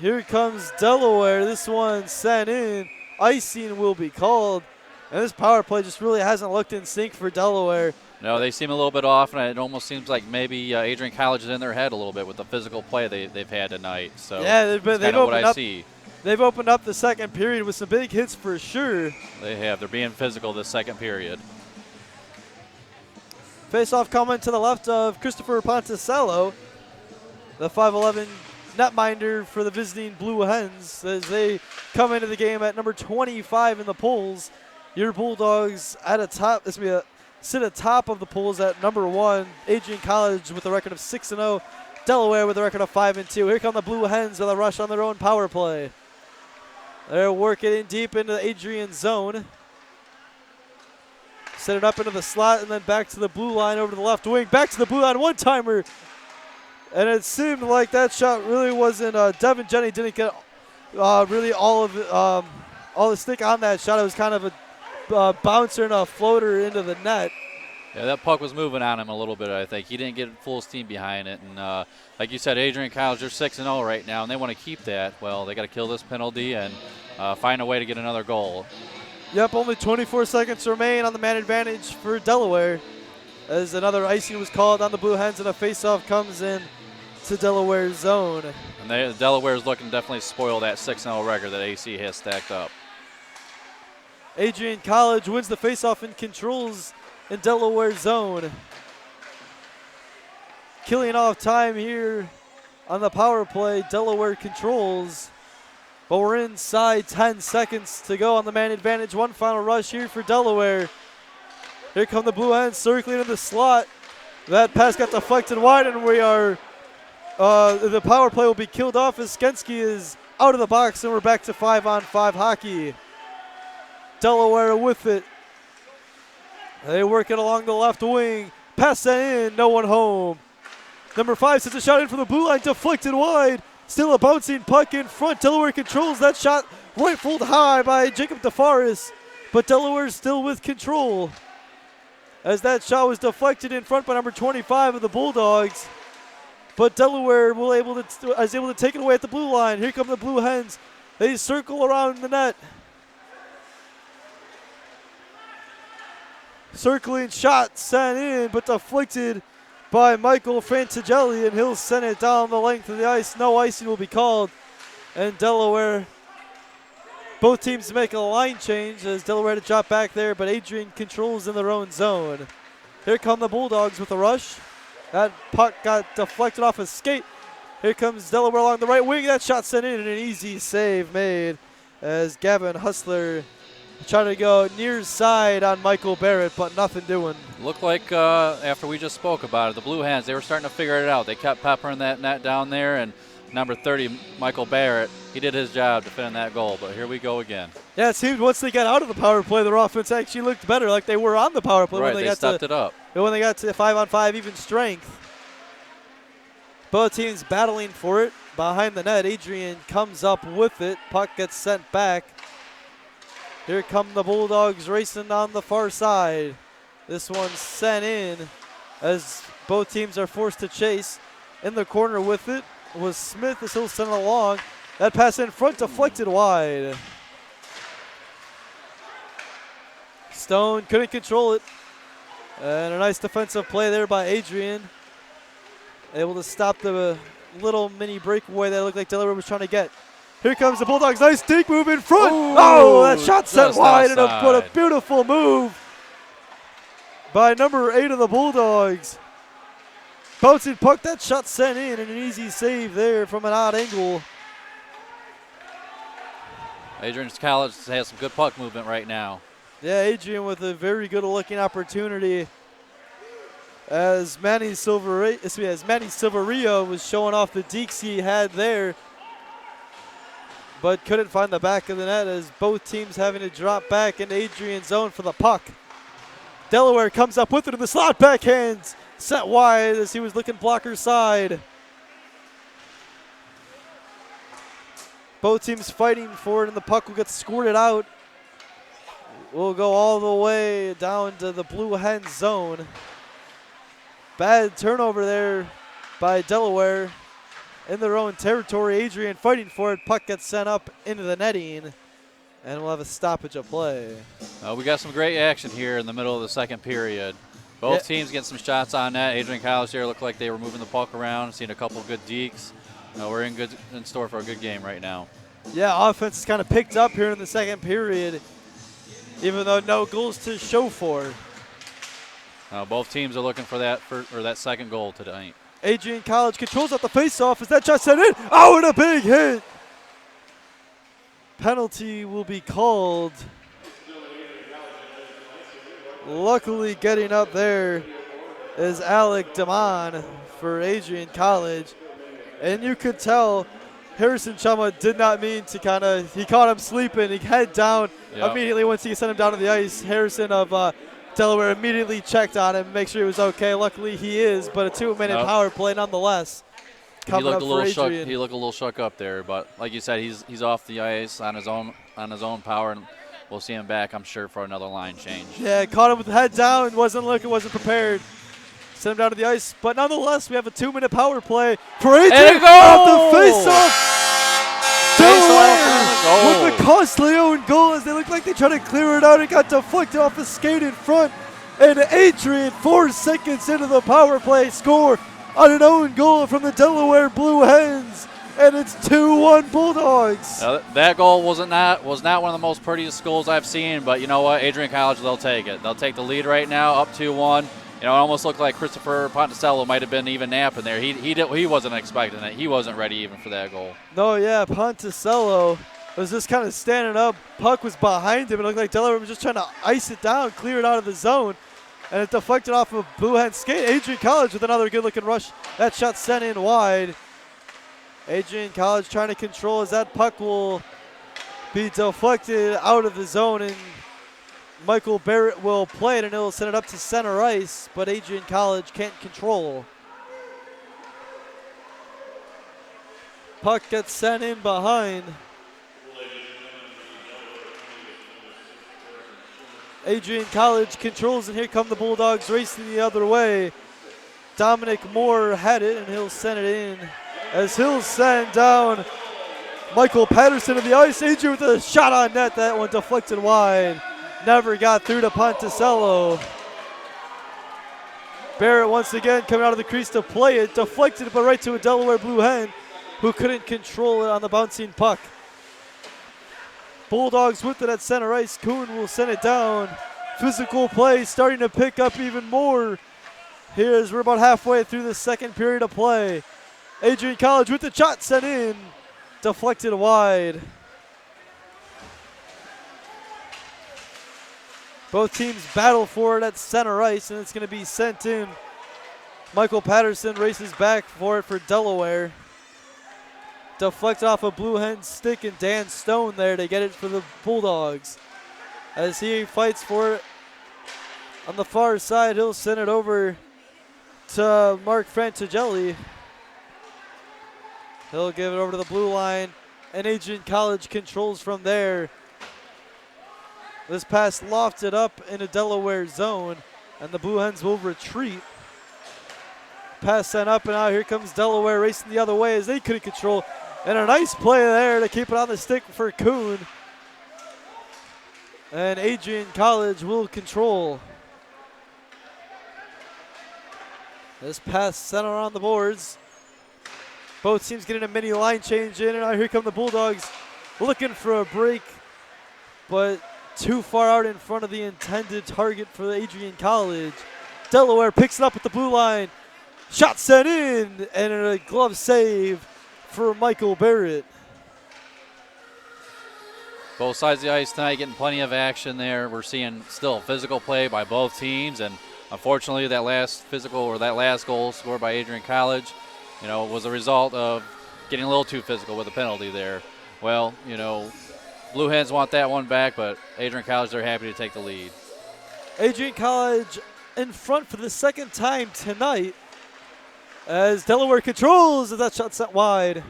Here comes Delaware. This one sent in. Icing will be called. And this power play just really hasn't looked in sync for Delaware. No, they seem a little bit off, and it almost seems like maybe Adrian College is in their head a little bit with the physical play they've had tonight. So yeah, they've opened up the second period with some big hits for sure. They have. They're being physical this second period. Face-off coming to the left of Christopher Ponticello, the 5'11" netminder for the visiting Blue Hens, as they come into the game at number 25 in the polls. Your Bulldogs at a top. This will be sit atop of the polls at number 1. Adrian College with a record of 6-0. Delaware with a record of 5-2. Here come the Blue Hens with a rush on their own power play. They're working in deep into the Adrian zone. Set it up into the slot and then back to the blue line over to the left wing. Back to the blue line, one-timer. And it seemed like that shot really wasn't, Devin Jenny didn't get really all the stick on that shot. It was kind of a bouncer and a floater into the net. Yeah, that puck was moving on him a little bit, I think. He didn't get full steam behind it. And like you said, Adrian College, they're 6-0 right now, and they want to keep that. Well, they got to kill this penalty and find a way to get another goal. Yep, only 24 seconds remain on the man advantage for Delaware, as another icing was called on the Blue Hens, and a faceoff comes in to Delaware's zone. And Delaware's looking to definitely spoil that 6-0 record that AC has stacked up. Adrian College wins the faceoff and controls in Delaware's zone. Killing off time here on the power play. Delaware controls, but we're inside 10 seconds to go on the man advantage. One final rush here for Delaware. Here come the Blue Hens circling in the slot. That pass got deflected wide, and we are the power play will be killed off as Skensky is out of the box, and we're back to 5-on-5 hockey. Delaware with it. They work it along the left wing. Pass that in, no one home. Number 5 sends a shot in from the blue line, deflected wide. Still a bouncing puck in front. Delaware controls that shot, rifled high by Jacob DeFaris, but Delaware still with control, as that shot was deflected in front by number 25 of the Bulldogs. But Delaware is able to take it away at the blue line. Here come the Blue Hens. They circle around the net. Circling shot sent in, but deflected by Michael Frantigelli, and he'll send it down the length of the ice. No icing will be called. And Delaware, both teams make a line change as Delaware to drop back there, but Adrian controls in their own zone. Here come the Bulldogs with a rush. That puck got deflected off a skate. Here comes Delaware along the right wing. That shot sent in and an easy save made as Gavin Hustler Trying to go near side on Michael Barrett, but nothing doing. Looked like after we just spoke about it, the Blue Hens, they were starting to figure it out. They kept peppering that net down there, and number 30, Michael Barrett, he did his job defending that goal, but here we go again. Yeah, it seemed once they got out of the power play, their offense actually looked better, like they were on the power play. Right, when they stepped it up. When they got to 5-on-5 even strength. Both teams battling for it. Behind the net, Adrian comes up with it. Puck gets sent back. Here come the Bulldogs racing on the far side. This one's sent in as both teams are forced to chase. In the corner with it was Smith as he'll send it along. That pass in front deflected wide. Stone couldn't control it. And a nice defensive play there by Adrian. Able to stop the little mini breakaway that looked like Delaware was trying to get. Here comes the Bulldogs. Nice deke move in front. Ooh, oh, that shot set wide and outside. a beautiful move by number 8 of the Bulldogs. Bouncing puck, that shot sent in and an easy save there from an odd angle. Adrian College has some good puck movement right now. Yeah, Adrian with a very good looking opportunity as Manny Silverio was showing off the dekes he had there, but couldn't find the back of the net as both teams having to drop back into Adrian's zone for the puck. Delaware comes up with it in the slot, backhands, set wide as he was looking blocker side. Both teams fighting for it, and the puck will get squirted out. We'll go all the way down to the Blue Hen zone. Bad turnover there by Delaware in their own territory. Adrian fighting for it. Puck gets sent up into the netting, and we'll have a stoppage of play. We got some great action here in the middle of the second period. Both teams getting some shots on net. Adrian College here looked like they were moving the puck around, seeing a couple good dekes. We're in store for a good game right now. Yeah, offense has kind of picked up here in the second period, even though no goals to show for. Both teams are looking for that second goal tonight. Adrian College controls out the faceoff as that shot sent in. Oh, and a big hit. Penalty will be called. Luckily getting up there is Alec Damon for Adrian College. And you could tell Harrison Chuma did not mean to he caught him sleeping. He head down immediately once he sent him down to the ice. Harrison of Delaware immediately checked on him, make sure he was okay. Luckily he is, but a 2-minute power play nonetheless. He looked a little shook. Adrian. He looked a little shook up there, but like you said, he's off the ice on his own power, and we'll see him back, I'm sure, for another line change. Yeah, caught him with the head down, wasn't prepared. Sent him down to the ice, but nonetheless, we have a 2-minute power play for Adrian off the face-off. Delaware with the costly own goal as they look like they tried to clear it out. It got deflected off the skate in front. And Adrian, 4 seconds into the power play, score on an own goal from the Delaware Blue Hens. And it's 2-1 Bulldogs. That goal was not one of the most prettiest goals I've seen, but you know what? Adrian College, they'll take it. They'll take the lead right now, up 2-1. It almost looked like Christopher Ponticello might have been even napping there. He wasn't expecting it. He wasn't ready even for that goal. No, yeah, Ponticello was just kind of standing up. Puck was behind him. It looked like Delaware was just trying to ice it down, clear it out of the zone, and it deflected off of Blue Hen skate. Adrian College with another good-looking rush. That shot sent in wide. Adrian College trying to control as that puck will be deflected out of the zone, and Michael Barrett will play it, and he'll send it up to center ice, but Adrian College can't control. Puck gets sent in behind. Adrian College controls, and here come the Bulldogs racing the other way. Dominic Moore had it, and he'll send it in as he'll send down Michael Patterson to the ice. Adrian with a shot on net. That one deflected wide. Never got through to Ponticello. Barrett once again coming out of the crease to play it. Deflected, but right to a Delaware Blue Hen who couldn't control it on the bouncing puck. Bulldogs with it at center ice. Kuhn will send it down. Physical play starting to pick up even more. Here's we're about halfway through the second period of play. Adrian College with the shot sent in. Deflected wide. Both teams battle for it at center ice, and it's going to be sent in. Michael Patterson races back for it for Delaware. Deflected off a Blue Hen stick, and Dan Stone there to get it for the Bulldogs. As he fights for it on the far side, he'll send it over to Mark Frantigelli. He'll give it over to the blue line, and Adrian College controls from there. This pass lofted up in a Delaware zone, and the Blue Hens will retreat. Pass sent up, and now here comes Delaware racing the other way as they couldn't control. And a nice play there to keep it on the stick for Kuhn. And Adrian College will control. This pass sent around the boards. Both teams getting a mini line change in, and now here come the Bulldogs looking for a break, but too far out in front of the intended target for Adrian College. Delaware picks it up at the blue line. Shot sent in, and a glove save for Michael Barrett. Both sides of the ice tonight getting plenty of action there. We're seeing still physical play by both teams, and unfortunately that last goal scored by Adrian College, was a result of getting a little too physical with a penalty there. Well, Blue Hens want that one back, but Adrian College, they're happy to take the lead. Adrian College in front for the second time tonight as Delaware controls as that shot sent wide.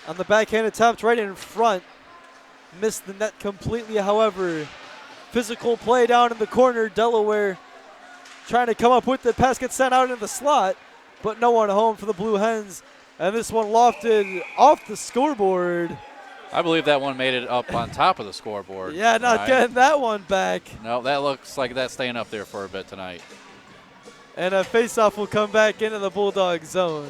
On the backhand attempt right in front. Missed the net completely, however. Physical play down in the corner. Delaware trying to come up with it. Pass gets sent out in the slot, but no one home for the Blue Hens. And this one lofted off the scoreboard. I believe that one made it up on top of the scoreboard. Yeah, not getting that one back. No, that looks like that's staying up there for a bit tonight. And a faceoff will come back into the Bulldog zone.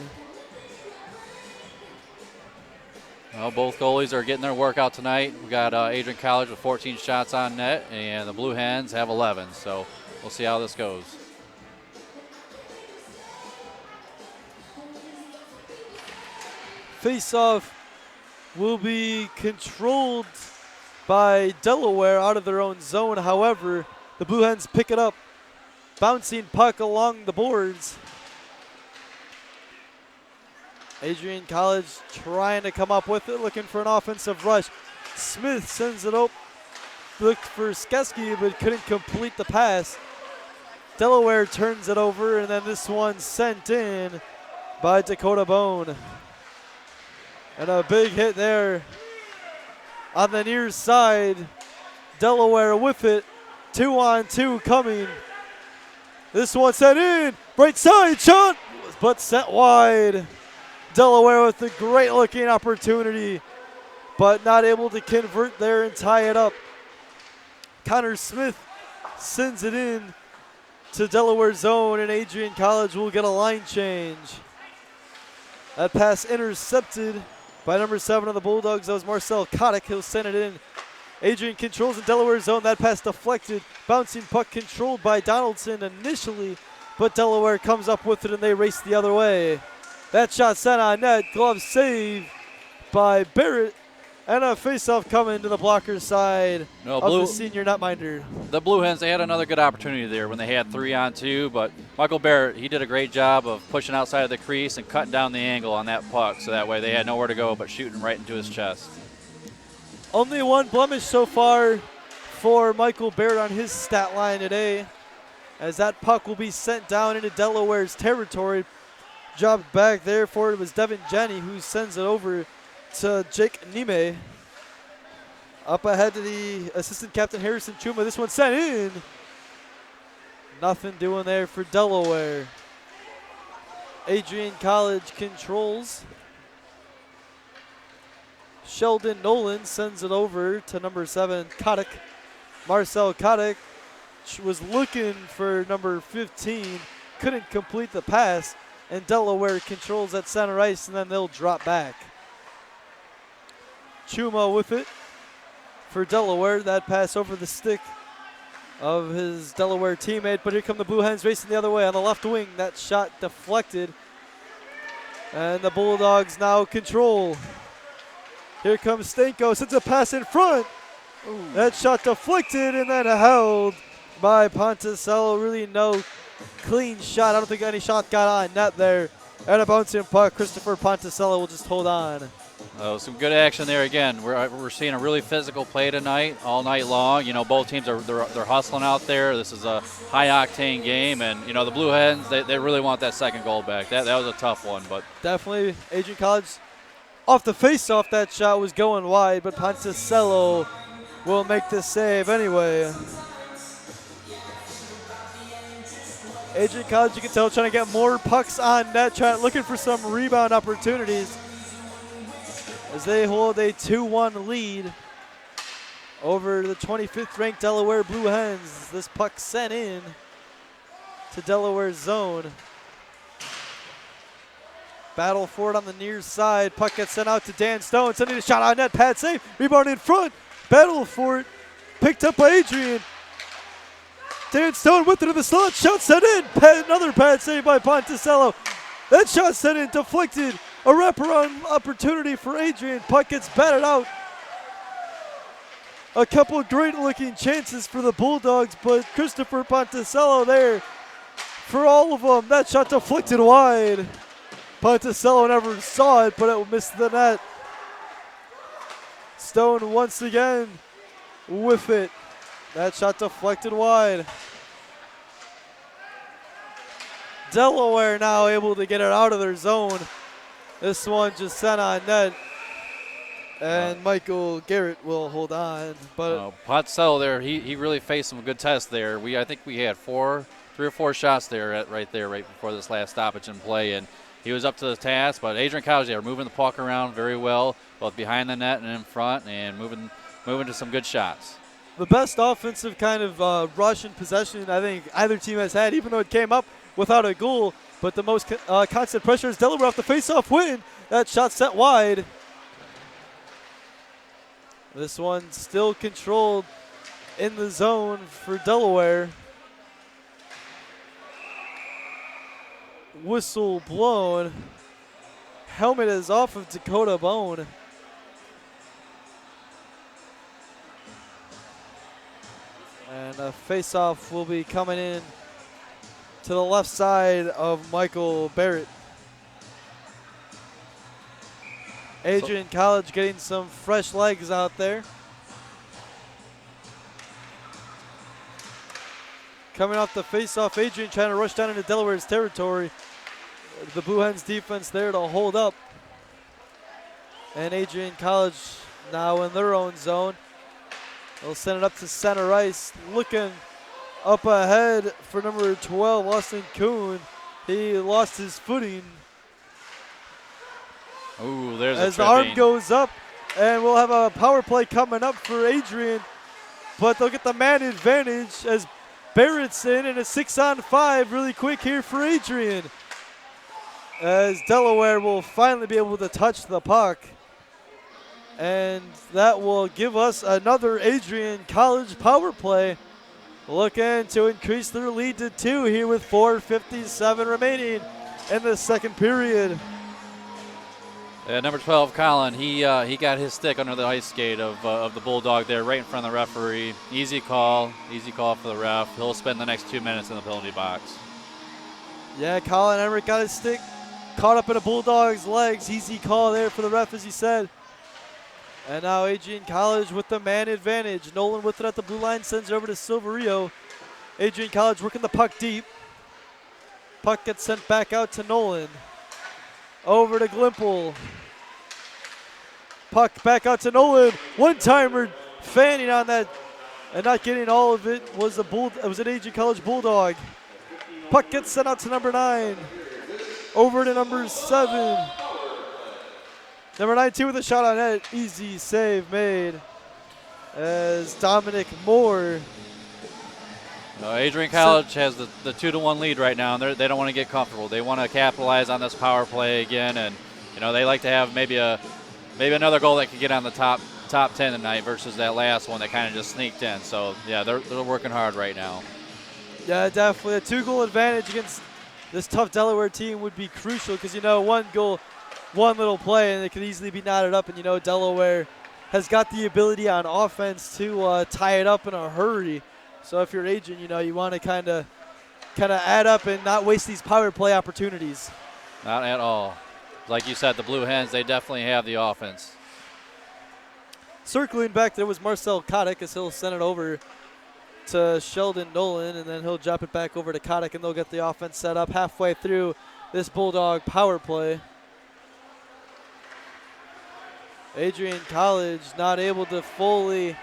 Well, both goalies are getting their work out tonight. We got Adrian College with 14 shots on net, and the Blue Hens have 11. So we'll see how this goes. Faceoff will be controlled by Delaware out of their own zone. However, the Blue Hens pick it up. Bouncing puck along the boards. Adrian College trying to come up with it, looking for an offensive rush. Smith sends it up. Looked for Skeski, but couldn't complete the pass. Delaware turns it over, and then this one sent in by Dakota Bone. And a big hit there on the near side. Delaware with it. 2-on-2 coming. This one sent in. Right side shot, but sent wide. Delaware with a great looking opportunity, but not able to convert there and tie it up. Connor Smith sends it in to Delaware zone, and Adrian College will get a line change. That pass intercepted by number 7 of the Bulldogs. That was Marcel Kotick. He'll send it in. Adrian controls in Delaware zone. That pass deflected. Bouncing puck controlled by Donaldson initially, but Delaware comes up with it and they race the other way. That shot sent on net. Glove save by Barrett. And a faceoff coming to the blocker side of the senior netminder. The Blue Hens, they had another good opportunity there when they had 3-on-2, but Michael Barrett, he did a great job of pushing outside of the crease and cutting down the angle on that puck, so that way they had nowhere to go but shooting right into his chest. Only one blemish so far for Michael Barrett on his stat line today, as that puck will be sent down into Delaware's territory. Dropped back there for it was Devin Jenny, who sends it over to Jake Nime. Up ahead to the assistant captain Harrison Chuma. This one sent in. Nothing doing there for Delaware. Adrian College controls. Sheldon Nolan sends it over to number 7, Kotick. Marcel Kotick was looking for number 15. Couldn't complete the pass. And Delaware controls at center ice, and then they'll drop back. Chuma with it for Delaware. That pass over the stick of his Delaware teammate, but here come the Blue Hens racing the other way on the left wing. That shot deflected, and the Bulldogs now control. Here comes Stanko, sends a pass in front, That shot deflected and then held by Ponticello. Really no clean shot. I don't think any shot got on net there. And a bouncing puck. Christopher Ponticello will just hold on. Oh, some good action there again. We're seeing a really physical play tonight, all night long. You know, both teams they're hustling out there. This is a high octane game, and you know the Blue Hens they really want that second goal back. That was a tough one, but definitely Adrian College off the face-off. That shot was going wide, but Ponticello will make the save anyway. Adrian College, you can tell, trying to get more pucks on net, looking for some rebound opportunities as they hold a 2-1 lead over the 25th ranked Delaware Blue Hens. This puck sent in to Delaware's zone. Battle for it on the near side. Puck gets sent out to Dan Stone. Sending a shot on net. Pad save. Rebound in front. Battle for it. Picked up by Adrian. Dan Stone with it in the slot. Shot sent in. Another pad save by Ponticello. That shot sent in. Deflected. A wraparound opportunity for Adrian. Puck gets batted out. A couple of great looking chances for the Bulldogs, but Christopher Ponticello there for all of them. That shot deflected wide. Ponticello never saw it, but it missed the net. Stone once again with it. That shot deflected wide. Delaware now able to get it out of their zone. This one just sent on net. And Michael Garrett will hold on. But Ponticello there, he really faced some good tests there. I think we had 3 or 4 shots there right before this last stoppage in play, and he was up to the task. But Adrian College, they were moving the puck around very well, both behind the net and in front, and moving to some good shots. The best offensive kind of rush and possession I think either team has had, even though it came up without a goal. But the most constant pressure is Delaware off the faceoff win. That shot set wide. This one still controlled in the zone for Delaware. Whistle blown. Helmet is off of Dakota Bone. And a face-off will be coming in to the left side of Michael Barrett. Adrian College getting some fresh legs out there. Coming off the face-off, Adrian trying to rush down into Delaware's territory. The Blue Hens defense there to hold up. And Adrian College now in their own zone. They'll send it up to center ice. Looking up ahead for number 12, Austin Kuhn. He lost his footing. Ooh, there's as the arm goes up, and we'll have a power play coming up for Adrian. But they'll get the man advantage as Barrett's in, and a 6-on-5 really quick here for Adrian. As Delaware will finally be able to touch the puck. And that will give us another Adrian College power play. Looking to increase their lead to 2 here with 4:57 remaining in the second period. Number 12, Colin, he got his stick under the ice skate of the Bulldog there right in front of the referee. Easy call for the ref. He'll spend the next 2 minutes in the penalty box. Yeah, Colin Emmerich got his stick caught up in a Bulldog's legs. Easy call there for the ref, as he said. And now Adrian College with the man advantage. Nolan with it at the blue line, sends it over to Silverio. Adrian College working the puck deep. Puck gets sent back out to Nolan. Over to Glimple. Puck back out to Nolan. One-timer fanning on that and not getting all of it was an Adrian College Bulldog. Puck gets sent out to number 9. Over to number 7. Number 19 with a shot on net. Easy save made as Dominic Moore. Adrian College has the 2-1 lead right now, and they don't want to get comfortable. They want to capitalize on this power play again, and they like to have maybe another goal that could get on the top 10 tonight versus that last one that kind of just sneaked in. So yeah, they're working hard right now. Yeah, definitely a 2-goal advantage against this tough Delaware team would be crucial because one goal, one little play, and it could easily be knotted up. And Delaware has got the ability on offense to tie it up in a hurry. So if you're Adrian, you want to kind of add up and not waste these power play opportunities. Not at all. Like you said, the Blue Hens, they definitely have the offense. Circling back there was Marcel Kotick as he'll send it over to Sheldon Nolan, and then he'll drop it back over to Kotick, and they'll get the offense set up halfway through this Bulldog power play. Adrian College not able to fully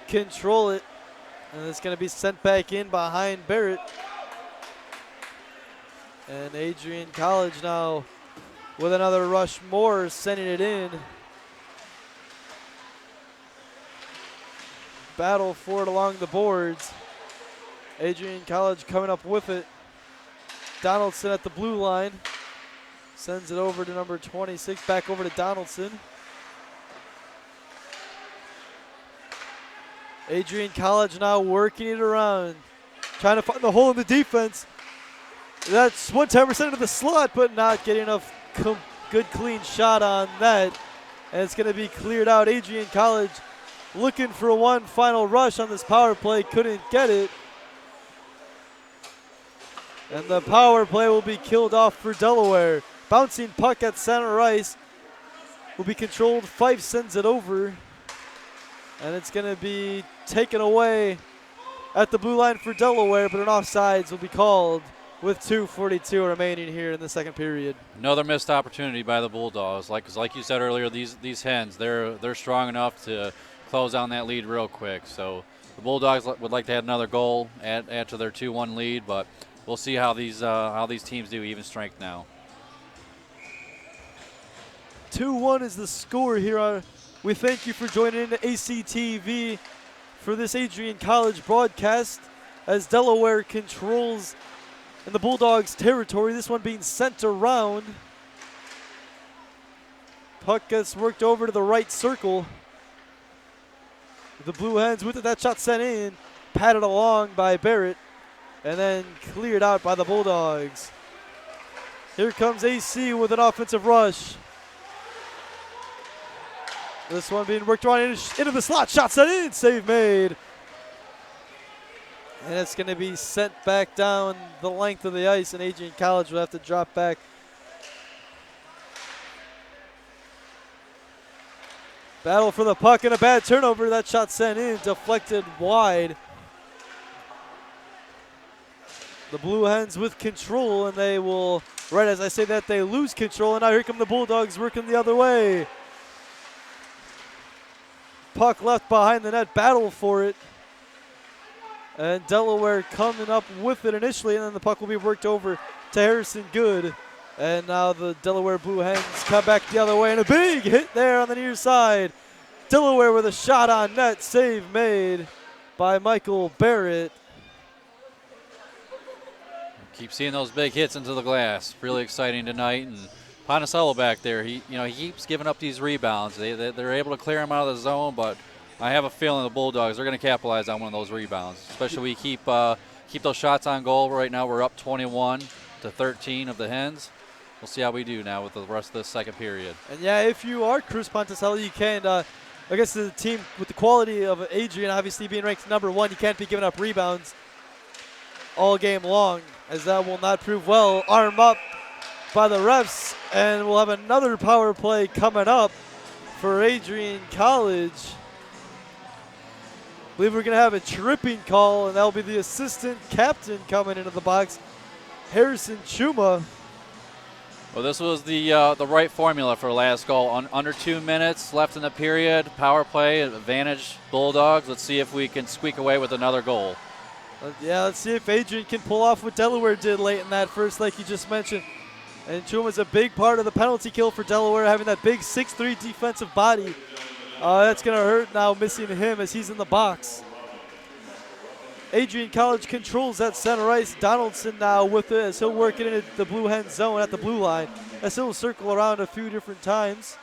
control it, and it's going to be sent back in behind Barrett. And Adrian College now with another rush more, sending it in. Battle for it along the boards. Adrian College coming up with it. Donaldson at the blue line. Sends it over to number 26, back over to Donaldson. Adrian College now working it around, trying to find the hole in the defense. That's 110% into the slot, but not getting enough good clean shot on that. And it's going to be cleared out. Adrian College looking for one final rush on this power play, couldn't get it. And the power play will be killed off for Delaware. Bouncing puck at center ice will be controlled. Fife sends it over. And it's going to be taken away at the blue line for Delaware, but an offsides will be called with 2:42 remaining here in the second period. Another missed opportunity by the Bulldogs. Like you said earlier, these Hens, they're strong enough to close down that lead real quick. So the Bulldogs would like to add another goal, add to their 2-1 lead, but we'll see how these teams do even strength now. 2-1 is the score here. We thank you for joining in to ACTV for this Adrian College broadcast as Delaware controls in the Bulldogs territory. This one being sent around. Puck gets worked over to the right circle. The Blue Hens with it, that shot sent in, patted along by Barrett, and then cleared out by the Bulldogs. Here comes AC with an offensive rush. This one being worked around into the slot. Shot sent in. Save made. And it's going to be sent back down the length of the ice, and Adrian College will have to drop back. Battle for the puck and a bad turnover. That shot sent in. Deflected wide. The Blue Hens with control, and they will, right as I say that, they lose control. And now here come the Bulldogs working the other way. Puck left behind the net, battle for it. And Delaware coming up with it initially, and then the puck will be worked over to Harrison Good. And now the Delaware Blue Hens come back the other way, and a big hit there on the near side. Delaware with a shot on net, save made by Michael Barrett. Keep seeing those big hits into the glass. Really exciting tonight. And Ponticello back there, he keeps giving up these rebounds. They're able to clear him out of the zone, but I have a feeling the Bulldogs are going to capitalize on one of those rebounds. Especially we keep those shots on goal. Right now we're up 21-13 of the Hens. We'll see how we do now with the rest of the second period. And yeah, if you are Cruz Ponticello, you can. I guess the team with the quality of Adrian, obviously being ranked #1, you can't be giving up rebounds all game long, as that will not prove well. Arm up by the refs, and we'll have another power play coming up for Adrian College. I believe we're going to have a tripping call, and that'll be the assistant captain coming into the box, Harrison Chuma. Well, this was the right formula for last goal. Under 2 minutes left in the period. Power play, advantage Bulldogs. Let's see if we can squeak away with another goal. Yeah, let's see if Adrian can pull off what Delaware did late in that first, like you just mentioned. And Chuma's a big part of the penalty kill for Delaware, having that big 6'3" defensive body. That's going to hurt now, missing him as he's in the box. Adrian College controls that center ice. Donaldson now with it as he'll work it into the Blue Hen zone at the blue line, as he'll circle around a few different times.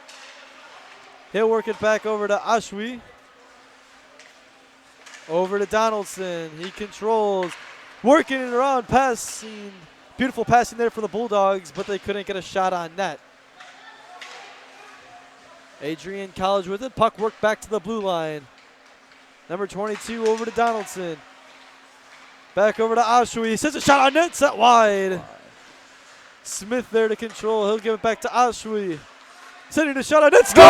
He'll work it back over to Ashwi. Over to Donaldson. He controls, working it around, passing. Beautiful passing there for the Bulldogs, but they couldn't get a shot on net. Adrian College with it. Puck worked back to the blue line. Number 22 over to Donaldson. Back over to Oshui. He sends a shot on net, set wide. Smith there to control. He'll give it back to Oshui. Sending a shot on net. Scores!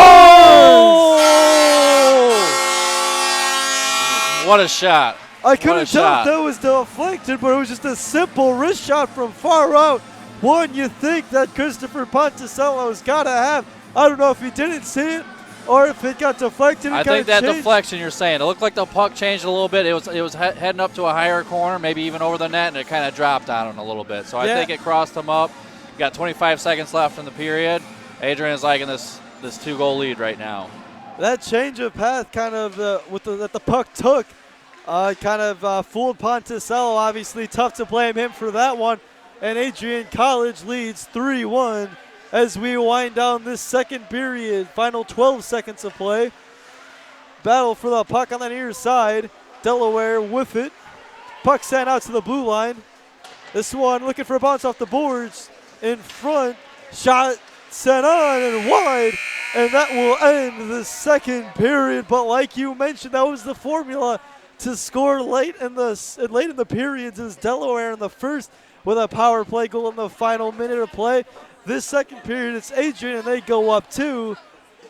What a shot. I couldn't tell if that was deflected, but it was just a simple wrist shot from far out. One you think that Christopher Ponticello's got to have. I don't know if he didn't see it or if it got deflected. I think that deflection you're saying, it looked like the puck changed a little bit. It was heading up to a higher corner, maybe even over the net, and it kind of dropped on him a little bit. So I think it crossed him up. Got 25 seconds left in the period. Adrian's liking this 2-goal lead right now. That change of path kind of that the puck took kind of fooled Ponticello. Obviously tough to blame him for that one. And Adrian College leads 3-1 as we wind down this second period. Final 12 seconds of play. Battle for the puck on the near side. Delaware with it. Puck sent out to the blue line. This one looking for a bounce off the boards. In front. Shot sent on and wide. And that will end the second period. But like you mentioned, that was the formula to score late in the periods. Is Delaware in the first with a power play goal in the final minute of play. This second period, it's Adrian, and they go up 2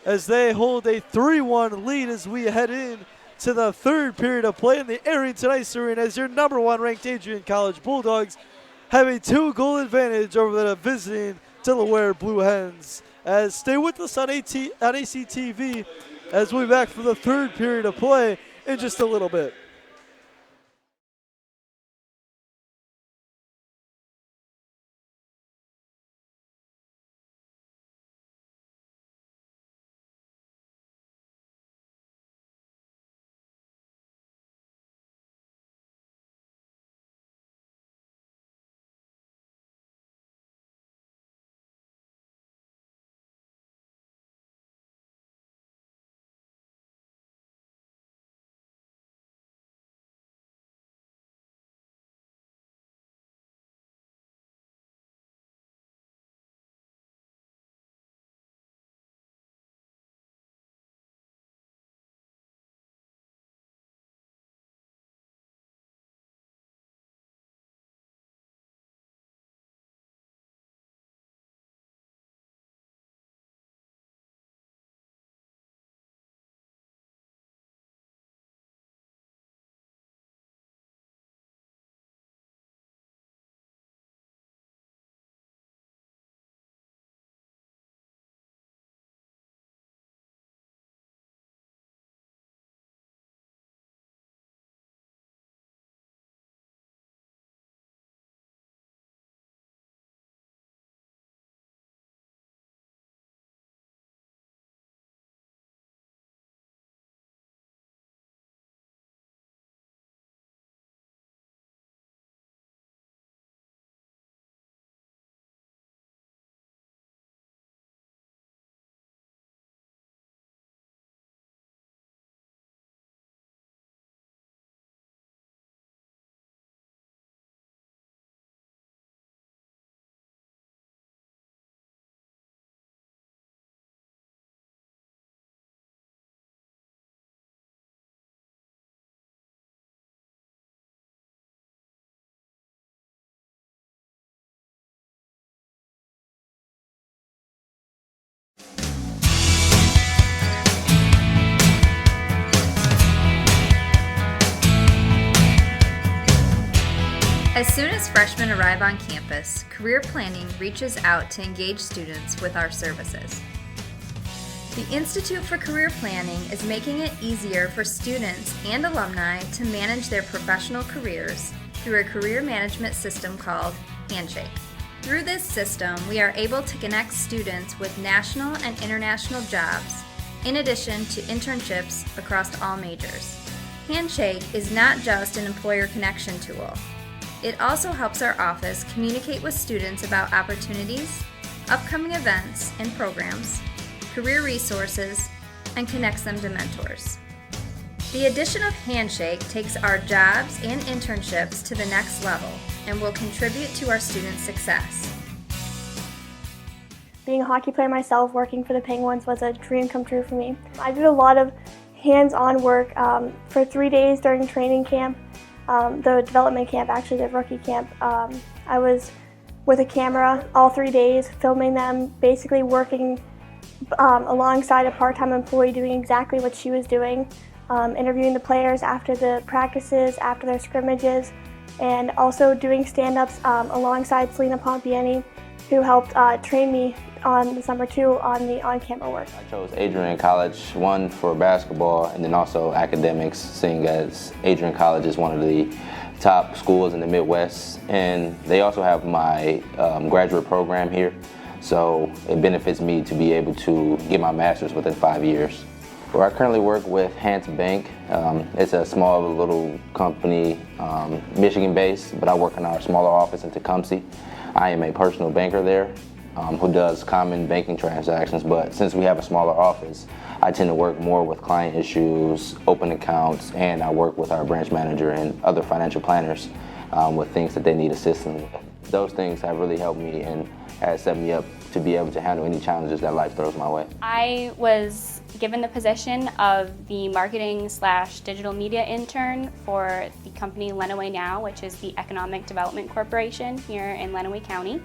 as they hold a 3-1 lead as we head in to the third period of play in the Arrington Ice Arena as your number 1 ranked Adrian College Bulldogs have a 2-goal advantage over the visiting Delaware Blue Hens. As stay with us on ACTV as we'll be back for the third period of play in just a little bit. As soon as freshmen arrive on campus, career planning reaches out to engage students with our services. The Institute for Career Planning is making it easier for students and alumni to manage their professional careers through a career management system called Handshake. Through this system, we are able to connect students with national and international jobs, in addition to internships across all majors. Handshake is not just an employer connection tool. It also helps our office communicate with students about opportunities, upcoming events and programs, career resources, and connects them to mentors. The addition of Handshake takes our jobs and internships to the next level and will contribute to our students' success. Being a hockey player myself, working for the Penguins was a dream come true for me. I did a lot of hands-on work for 3 days during training camp, the development camp, actually the rookie camp. I was with a camera all 3 days, filming them, basically working alongside a part-time employee doing exactly what she was doing, interviewing the players after the practices, after their scrimmages, and also doing stand-ups alongside Selena Pompiani, who helped train me on the summer too on the on-camera work. I chose Adrian College, one for basketball and then also academics, seeing as Adrian College is one of the top schools in the Midwest, and they also have my graduate program here, so it benefits me to be able to get my master's within 5 years. Where I currently work with Hans Bank. It's a small little company, Michigan-based, but I work in our smaller office in Tecumseh. I am a personal banker there who does common banking transactions, but since we have a smaller office, I tend to work more with client issues, open accounts, and I work with our branch manager and other financial planners with things that they need assistance with. Those things have really helped me and has set me up to be able to handle any challenges that life throws my way. I was given the position of the marketing / digital media intern for the company Lenawee Now, which is the Economic Development Corporation here in Lenawee County.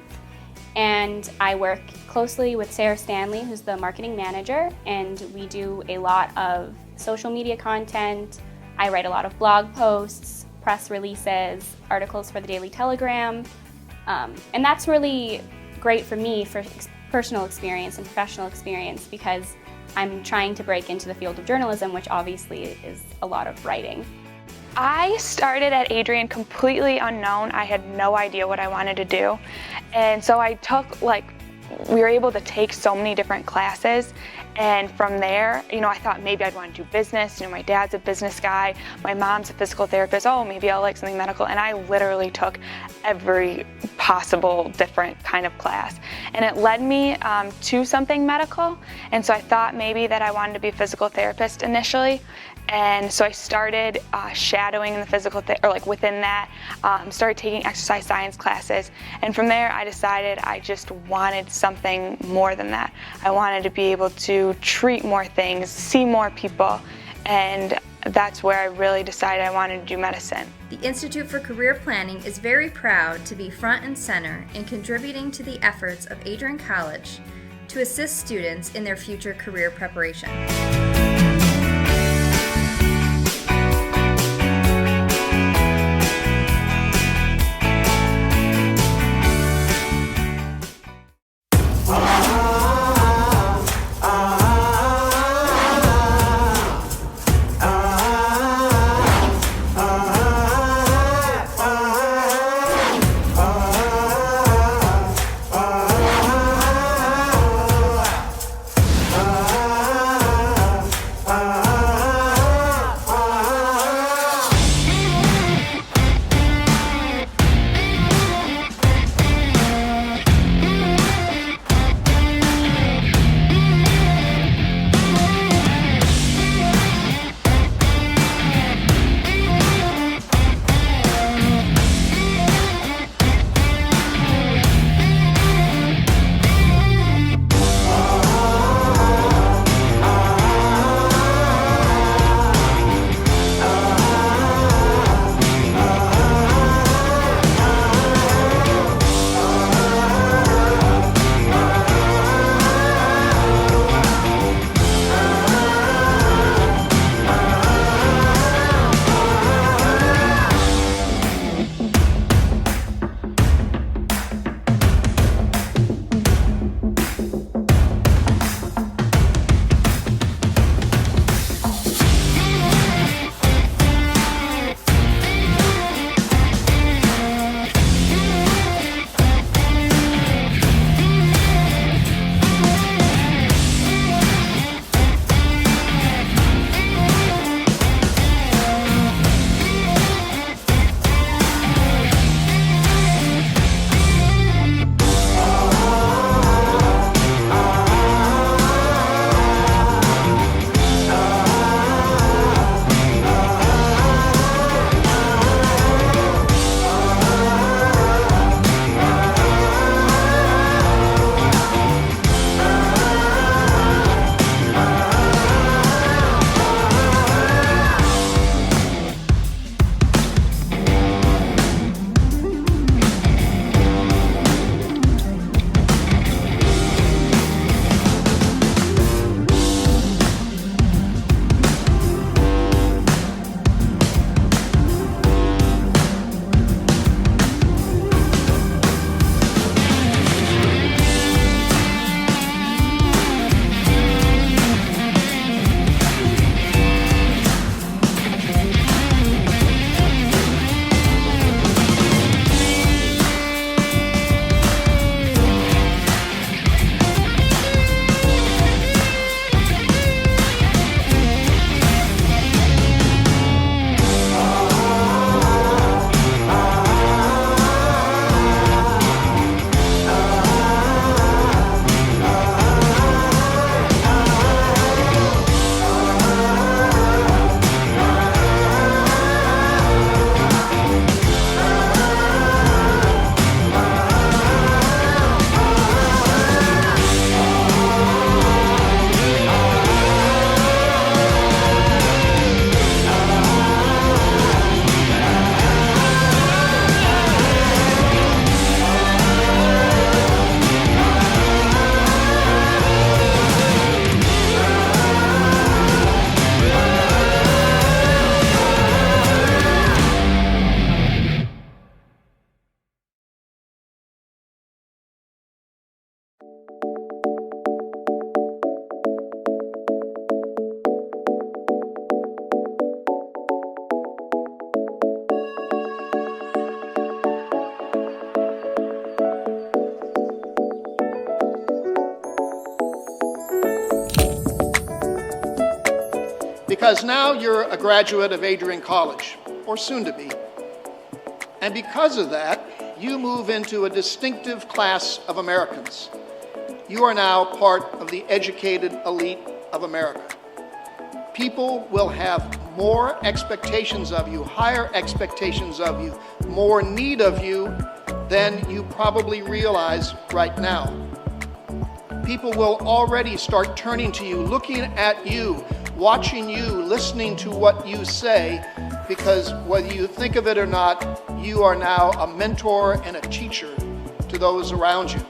And I work closely with Sarah Stanley, who's the marketing manager, and we do a lot of social media content. I write a lot of blog posts, press releases, articles for the Daily Telegram, and that's really great for me for personal experience and professional experience because I'm trying to break into the field of journalism, which obviously is a lot of writing. I started at Adrian completely unknown. I had no idea what I wanted to do. And so I took, we were able to take so many different classes. And from there, I thought maybe I'd want to do business. My dad's a business guy. My mom's a physical therapist. Oh, maybe I'll like something medical. And I literally took every possible different kind of class. And it led me to something medical. And so I thought maybe that I wanted to be a physical therapist initially. And so I started shadowing in the physical within that, started taking exercise science classes. And from there, I decided I just wanted something more than that. I wanted to be able to treat more things, see more people, and that's where I really decided I wanted to do medicine. The Institute for Career Planning is very proud to be front and center in contributing to the efforts of Adrian College to assist students in their future career preparation. Because now you're a graduate of Adrian College, or soon to be. And because of that, you move into a distinctive class of Americans. You are now part of the educated elite of America. People will have more expectations of you, higher expectations of you, more need of you than you probably realize right now. People will already start turning to you, looking at you, watching you, listening to what you say, because whether you think of it or not, you are now a mentor and a teacher to those around you.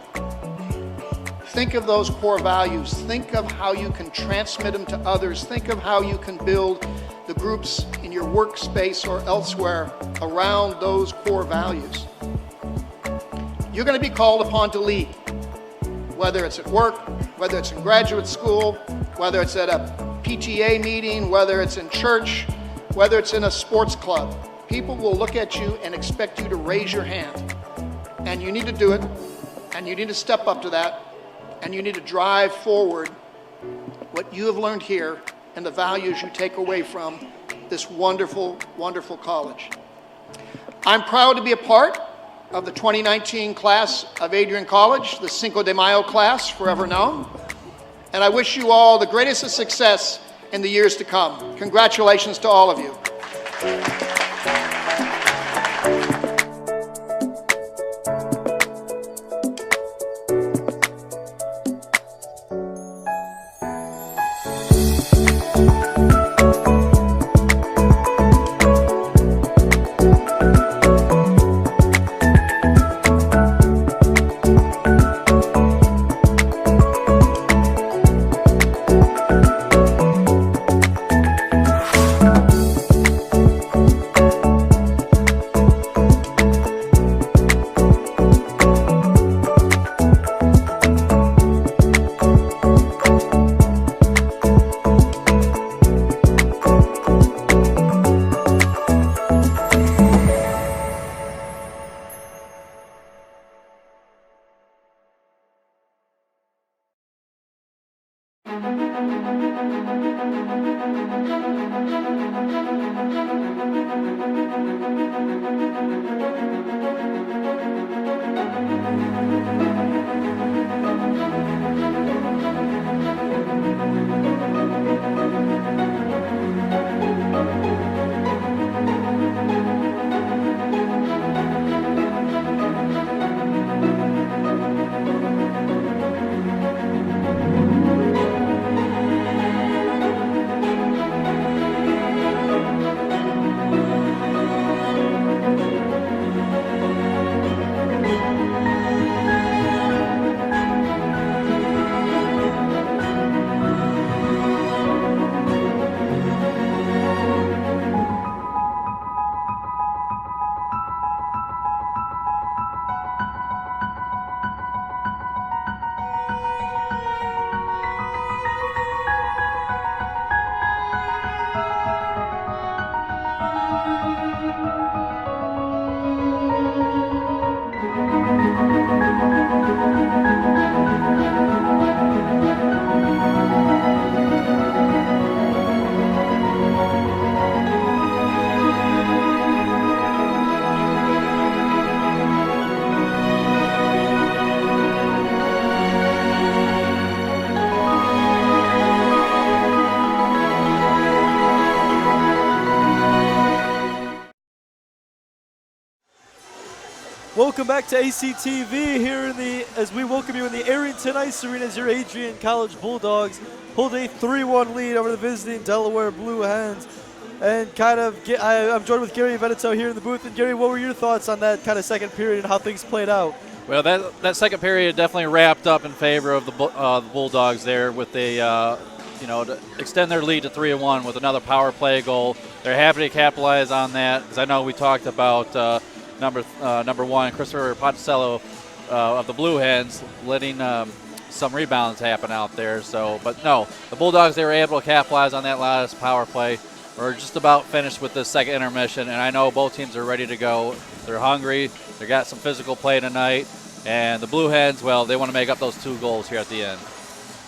Think of those core values. Think of how you can transmit them to others. Think of how you can build the groups in your workspace or elsewhere around those core values. You're going to be called upon to lead, whether it's at work, whether it's in graduate school, whether it's at a PTA meeting, whether it's in church, whether it's in a sports club. People will look at you and expect you to raise your hand. And you need to do it, and you need to step up to that, and you need to drive forward what you have learned here and the values you take away from this wonderful, wonderful college. I'm proud to be a part of the 2019 class of Adrian College, the Cinco de Mayo class, forever known. And I wish you all the greatest of success in the years to come. Congratulations to all of you. Welcome back to ACTV here as we welcome you in the Arrington Ice Arena as your Adrian College Bulldogs hold a 3-1 lead over the visiting Delaware Blue Hens. And I'm joined with Gary Veneto here in the booth. And Gary, what were your thoughts on that kind of second period and how things played out? Well, that second period definitely wrapped up in favor of the Bulldogs there with to extend their lead to 3-1 with another power play goal. They're happy to capitalize on that, because I know we talked about number one, Christopher Ponticello of the Blue Hens, letting some rebounds happen out there. But no, the Bulldogs, they were able to capitalize on that last power play. We're just about finished with this second intermission, and I know both teams are ready to go. They're hungry. They got some physical play tonight. And the Blue Hens, well, they want to make up those 2 goals here at the end.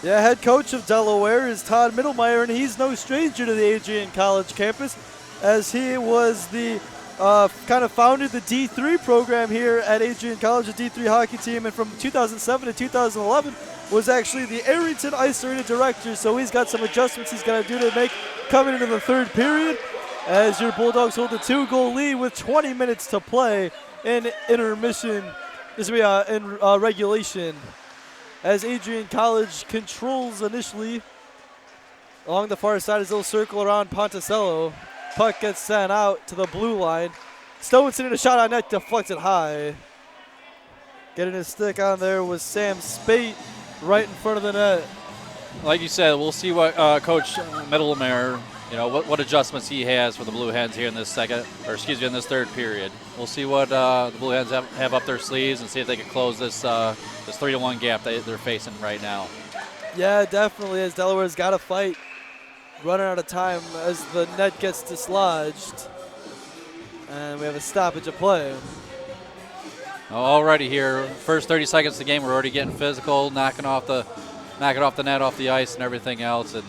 Yeah, head coach of Delaware is Todd Mittelmeyer, and he's no stranger to the Adrian College campus, as he was the kind of founded the D3 program here at Adrian College, a D3 hockey team, and from 2007 to 2011 was actually the Arrington Ice Arena director, so he's got some adjustments he's got to do to make coming into the third period, as your Bulldogs hold a 2-goal lead with 20 minutes to play in intermission. This will be in regulation, as Adrian College controls initially along the far side as they'll circle around Ponticello. Puck gets sent out to the blue line. Stoneson in a shot on net, deflected high. Getting his stick on there was Sam Spate right in front of the net. Like you said, we'll see what Coach Mittelmeyer, what adjustments he has for the Blue Hens here in this in this third period. We'll see what the Blue Hens have up their sleeves and see if they can close this 3-1 gap they're facing right now. Yeah, definitely, as Delaware's got to fight. Running out of time as the net gets dislodged. And we have a stoppage of play. Already here, first 30 seconds of the game, we're already getting physical, knocking off the net off the ice and everything else. And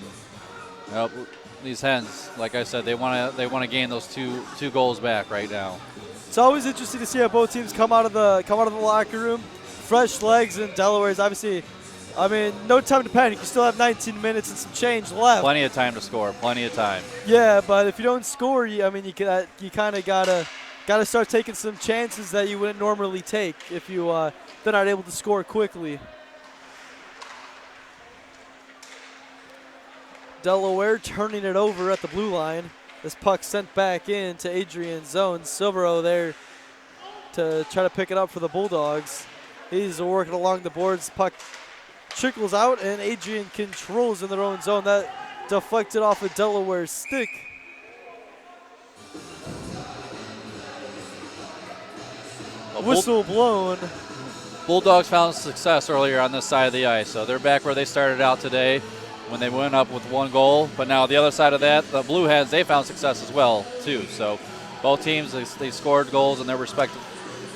these Hens, like I said, they want to gain those two goals back right now. It's always interesting to see how both teams come out of the locker room. Fresh legs, and Delaware's obviously, no time to panic. You still have 19 minutes and some change left. Plenty of time to score. Plenty of time. Yeah, but if you don't score, you kind of gotta start taking some chances that you wouldn't normally take if they're not able to score quickly. Delaware turning it over at the blue line. This puck sent back in to Adrian's zone. Silvero there to try to pick it up for the Bulldogs. He's working along the boards. Puck trickles out, and Adrian controls in their own zone. That deflected off of Delaware's stick. Whistle blown. Bulldogs found success earlier on this side of the ice, so they're back where they started out today when they went up with 1 goal. But now the other side of that, the Blue Hens, they found success as well, too. So both teams, they scored goals in their respective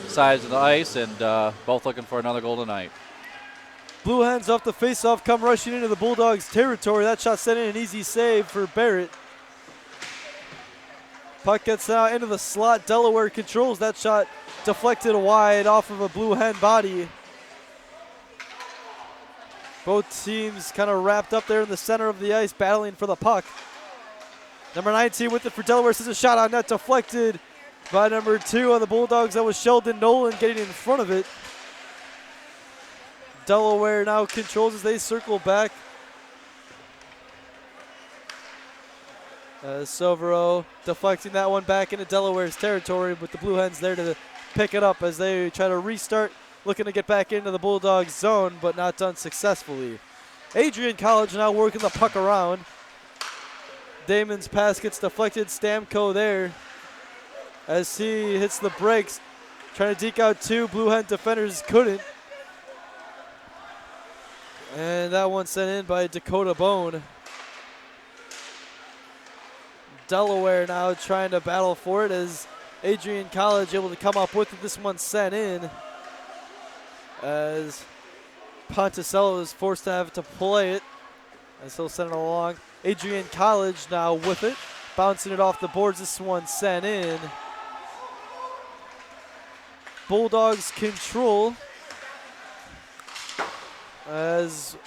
sides of the ice, and both looking for another goal tonight. Blue Hens off the faceoff come rushing into the Bulldogs' territory. That shot sent in, an easy save for Barrett. Puck gets out into the slot. Delaware controls that shot, deflected wide off of a Blue Hen body. Both teams kind of wrapped up there in the center of the ice, battling for the puck. Number 19 with it for Delaware. Says a shot on net, deflected by number 2 on the Bulldogs. That was Sheldon Nolan getting in front of it. Delaware now controls as they circle back. Silvero deflecting that one back into Delaware's territory, but the Blue Hens there to pick it up as they try to restart, looking to get back into the Bulldogs zone, but not done successfully. Adrian College now working the puck around. Damon's pass gets deflected. Stamko there as he hits the brakes, trying to deke out 2 Blue Hen defenders, couldn't. And that one sent in by Dakota Bone. Delaware now trying to battle for it as Adrian College able to come up with it. This one sent in as Ponticello is forced to have to play it as he'll send it along. Adrian College now with it, bouncing it off the boards. This one sent in. Bulldogs control as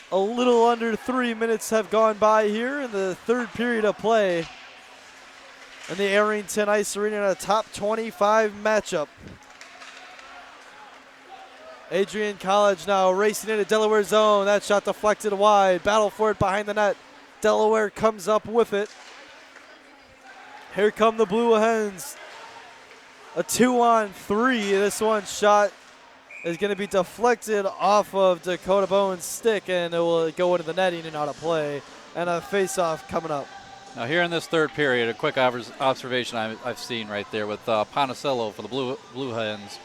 a little under 3 minutes have gone by here in the third period of play in the Arrington Ice Arena in a top 25 matchup. Adrian College now racing into Delaware zone. That shot deflected wide. Battle for it behind the net. Delaware comes up with it. Here come the Blue Hens. A 2-on-3. This one shot is going to be deflected off of Dakota Bone's stick, and it will go into the netting and out of play. And a face-off coming up. Now here in this third period, a quick observation I've seen right there with Ponticello for the Blue Hens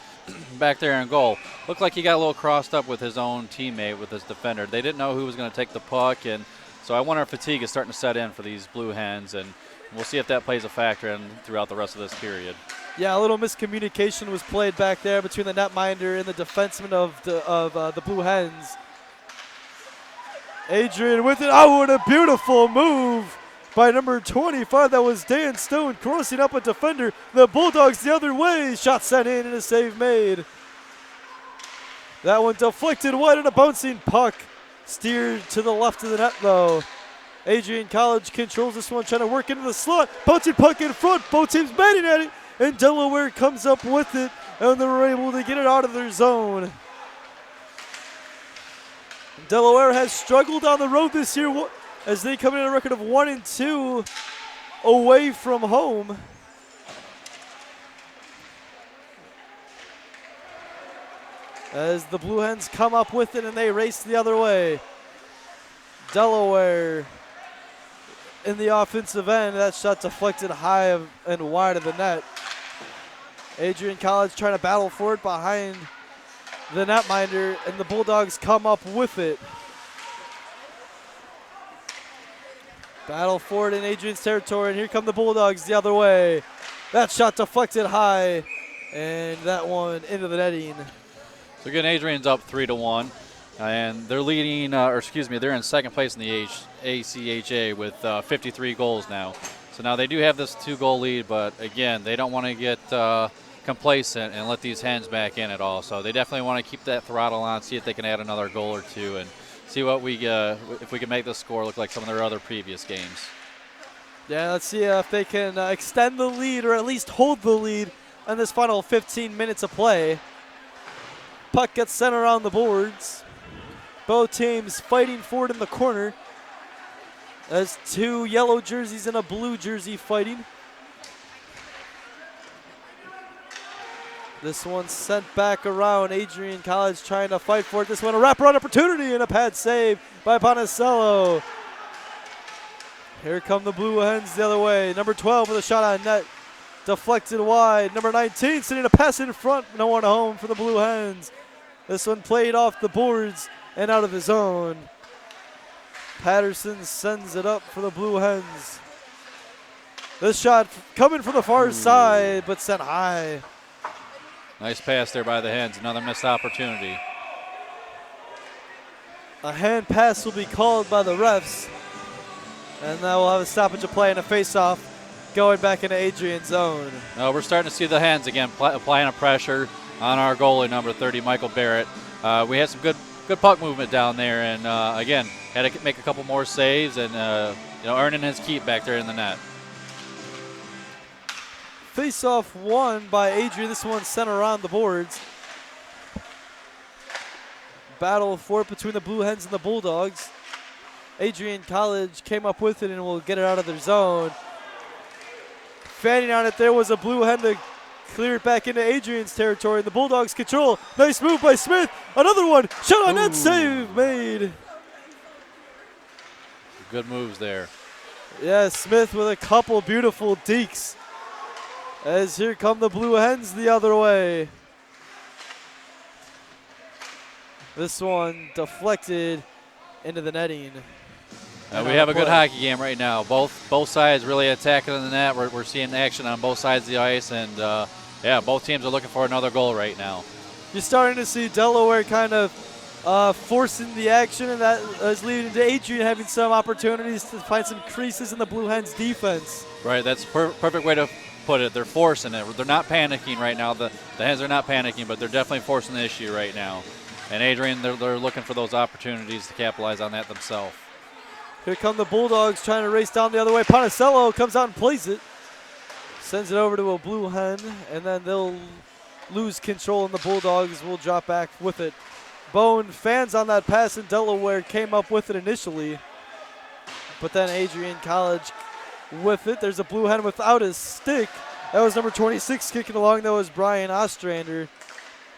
back there in goal. Looked like he got a little crossed up with his own teammate, with his defender. They didn't know who was going to take the puck, and so I wonder if fatigue is starting to set in for these Blue Hens, and we'll see if that plays a factor in throughout the rest of this period. Yeah, a little miscommunication was played back there between the netminder and the defenseman of the Blue Hens. Adrian with it. Oh, what a beautiful move by number 25. That was Dan Stone crossing up a defender. The Bulldogs the other way. Shot sent in and a save made. That one deflected wide and a bouncing puck. Steered to the left of the net though. Adrian College controls this one, trying to work into the slot. Bouncing puck in front. Both teams batting at it. And Delaware comes up with it. And they're able to get it out of their zone. Delaware has struggled on the road this year as they come in a record of 1-2 away from home. As the Blue Hens come up with it and they race the other way. Delaware in the offensive end. That shot deflected high and wide of the net. Adrian College trying to battle for it behind the netminder, and the Bulldogs come up with it. Battle for it in Adrian's territory, and here come the Bulldogs the other way. That shot deflected high, and that one into the netting. So again, Adrian's up 3-1, and they're leading, they're in second place in the ACHA with 53 goals now. So now they do have this 2-goal lead, but again, they don't want to get complacent and let these Hens back in at all. So they definitely want to keep that throttle on, see if they can add another goal or two, and see what if we can make the score look like some of their other previous games. Yeah, let's see if they can extend the lead or at least hold the lead in this final 15 minutes of play. Puck gets sent around the boards. Both teams fighting for it in the corner. There's 2 yellow jerseys and a blue jersey fighting. This one sent back around. Adrian College trying to fight for it. This one a wraparound opportunity and a pad save by Ponicello. Here come the Blue Hens the other way. Number 12 with a shot on net. Deflected wide. Number 19 sending a pass in front. No one home for the Blue Hens. This one played off the boards and out of the zone. Patterson sends it up for the Blue Hens. This shot coming from the far side, but sent high. Nice pass there by the Hens. Another missed opportunity. A hand pass will be called by the refs. And now we'll have a stoppage of play and a face-off going back into Adrian's zone. We're starting to see the Hens again applying a pressure on our goalie, number 30, Michael Barrett. We had some good puck movement down there, and again, had to make a couple more saves and earning his keep back there in the net. Face-off won by Adrian. This one sent around the boards. Battle for it between the Blue Hens and the Bulldogs. Adrian College came up with it and will get it out of their zone. Fanning on it, there was a Blue Hen to clear it back into Adrian's territory. The Bulldogs control. Nice move by Smith. Another one. Shot on net, save made. Good moves there. Yeah, Smith with a couple beautiful dekes. As here come the Blue Hens the other way. This one deflected into the netting. We have a good hockey game right now. Both sides really attacking in the net. We're seeing action on both sides of the ice, and both teams are looking for another goal right now. You're starting to see Delaware kind of forcing the action, and that is leading to Adrian having some opportunities to find some creases in the Blue Hens defense. Right, that's perfect way to put it. They're forcing it. They're not panicking right now. The Hens are not panicking, but they're definitely forcing the issue right now. And Adrian, they're looking for those opportunities to capitalize on that themselves. Here come the Bulldogs trying to race down the other way. Ponicello comes out and plays it. Sends it over to a Blue Hen, and then they'll lose control, and the Bulldogs will drop back with it. Bone fans on that pass, and Delaware came up with it initially. But then Adrian College with it. There's a Blue Hen without his stick. That was number 26 kicking along. That was Brian Ostrander.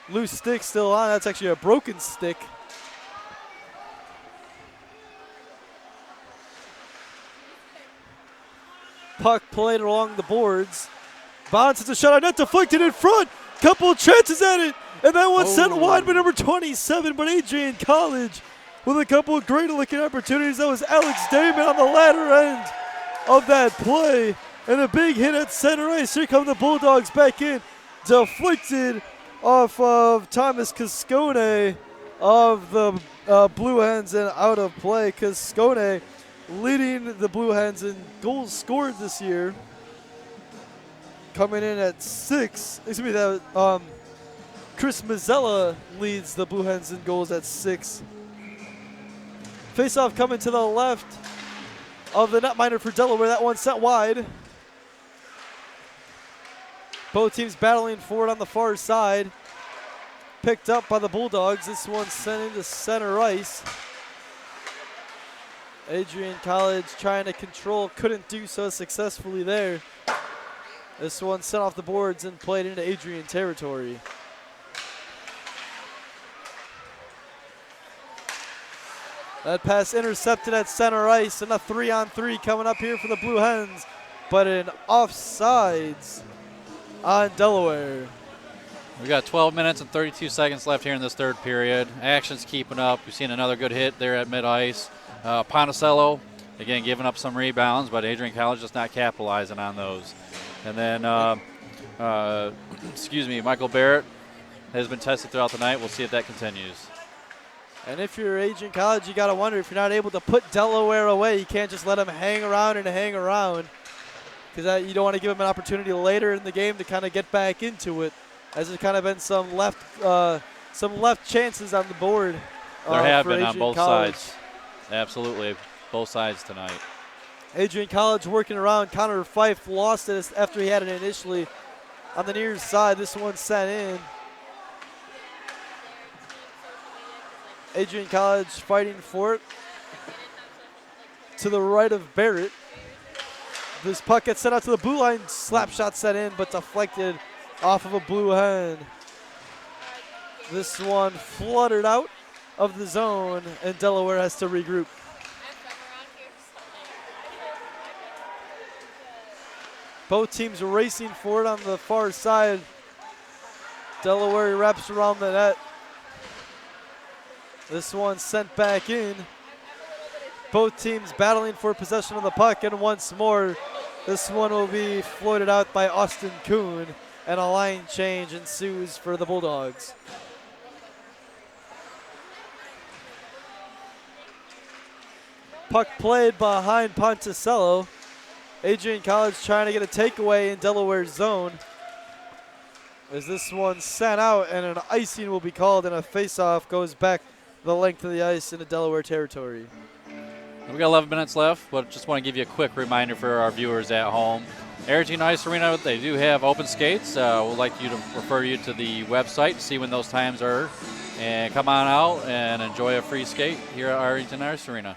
Loose stick still on. That's actually a broken stick. Puck played along the boards. Bounces a shot on net, deflected in front. Couple of chances at it. And that one sent wide by number 27. But Adrian College with a couple of great looking opportunities. That was Alex Damon on the latter end of that play. And a big hit at center ice. Here come the Bulldogs back in. Deflected off of Thomas Cascone. of the Blue Hens and out of play. Cascone leading the Blue Hens in goals scored this year. Coming in at 6. Excuse me, that Chris Mazzella leads the Blue Hens in goals at 6. Face-off coming to the left of the netminder for Delaware. That one sent wide. Both teams battling for it on the far side. Picked up by the Bulldogs. This one sent into center ice. Adrian College trying to control, couldn't do so successfully there. This one sent off the boards and played into Adrian territory. That pass intercepted at center ice, and a 3-on-3 coming up here for the Blue Hens, but an offsides on Delaware. We got 12 minutes and 32 seconds left here in this third period. Action's keeping up. We've seen another good hit there at mid-ice. Ponticello, again, giving up some rebounds, but Adrian College just not capitalizing on those. And then, excuse me, Michael Barrett has been tested throughout the night. We'll see if that continues. And if you're Adrian College, you got to wonder if you're not able to put Delaware away. You can't just let them hang around and hang around, because you don't want to give them an opportunity later in the game to kind of get back into it, as there's kind of been some left chances on the board. There have been Adrian on both College. sides. Absolutely, both sides tonight. Adrian College working around. Connor Fife lost it after he had it initially on the near side. This one sent in. Adrian College fighting for it to the right of Barrett. This puck gets sent out to the blue line. Slap shot set in, but deflected off of a Blue Hen. This one fluttered out of the zone, and Delaware has to regroup. Both teams racing for it on the far side. Delaware wraps around the net. This one sent back in. Both teams battling for possession of the puck, and once more, this one will be floated out by Austin Kuhn, and a line change ensues for the Bulldogs. Puck played behind Ponticello. Adrian College trying to get a takeaway in Delaware's zone. As this one sent out, and an icing will be called, and a face-off goes back the length of the ice into Delaware territory. We got 11 minutes left, but just want to give you a quick reminder for our viewers at home. Adrian Ice Arena, they do have open skates. We'd like you to refer you to the website to see when those times are, and come on out and enjoy a free skate here at Arlington Ice Arena.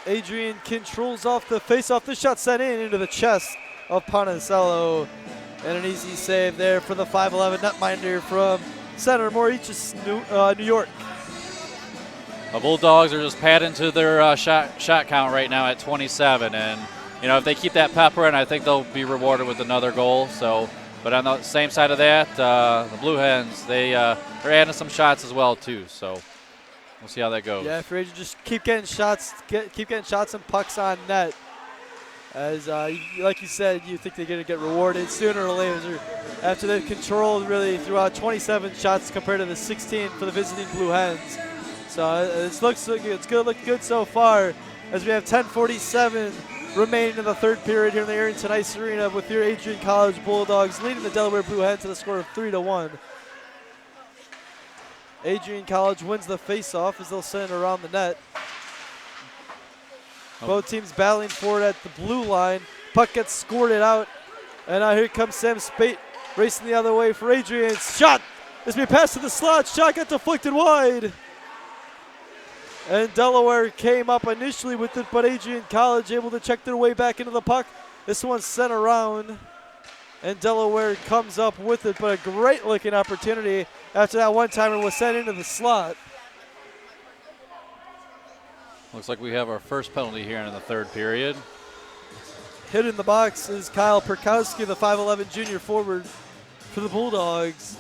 Adrian controls off the face-off. The shot sent in into the chest of Ponticello, and an easy save there for the 5'11" netminder from Center Mauritius, New York. The Bulldogs are just padding to their shot count right now at 27, and if they keep that pepper in, I think they'll be rewarded with another goal. So, but on the same side of that, the Blue Hens, they're adding some shots as well too. So we'll see how that goes. Yeah, if you're Adrian, just keep getting shots, keep getting shots and pucks on net. As like you said, you think they're going to get rewarded sooner or later after they've controlled really throughout 27 shots compared to the 16 for the visiting Blue Hens. So it looks good so far, as we have 10:47 remaining in the third period here in the Arlington Ice Arena, with your Adrian College Bulldogs leading the Delaware Blue Hens to the score of 3-1. Adrian College wins the face-off as they'll send it around the net. Both teams battling for it at the blue line. Puck gets squirted out, and now here comes Sam Spate racing the other way for Adrian. Shot! This will be passed to the slot. Shot got deflected wide. And Delaware came up initially with it, but Adrian College able to check their way back into the puck. This one's sent around, and Delaware comes up with it, but a great looking opportunity after that one-timer was sent into the slot. Looks like we have our first penalty here in the third period. Hit in the box is Kyle Perkowski, the 5'11" junior forward for the Bulldogs.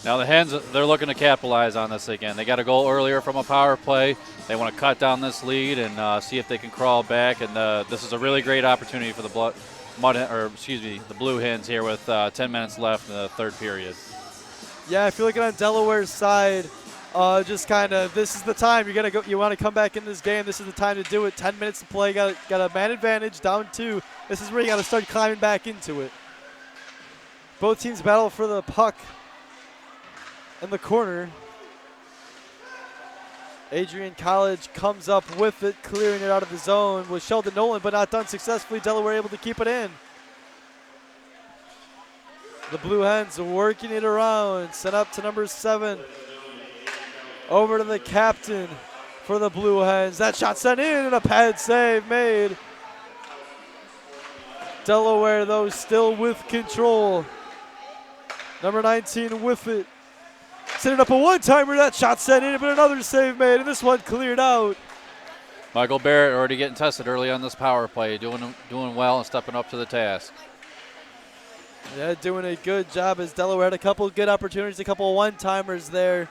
Now the Hens, they're looking to capitalize on this again. They got a goal earlier from a power play. They want to cut down this lead and see if they can crawl back. And this is a really great opportunity for the the Blue Hens here with 10 minutes left in the third period. Yeah, if you're looking on Delaware's side, just kind of this is the time you're gonna go. You want to come back in this game. This is the time to do it. 10 minutes to play. Got a man advantage, down 2. This is where you got to start climbing back into it. Both teams battle for the puck in the corner. Adrian College comes up with it, clearing it out of the zone with Sheldon Nolan, but not done successfully. Delaware able to keep it in. The Blue Hens working it around, sent up to number 7. Over to the captain for the Blue Hens. That shot sent in and a pad save made. Delaware, though, still with control. Number 19 with it. Setting up a one-timer. That shot sent in, but another save made, and this one cleared out. Michael Barrett already getting tested early on this power play, doing well and stepping up to the task. Yeah, doing a good job as Delaware had a couple good opportunities, a couple of one-timers there.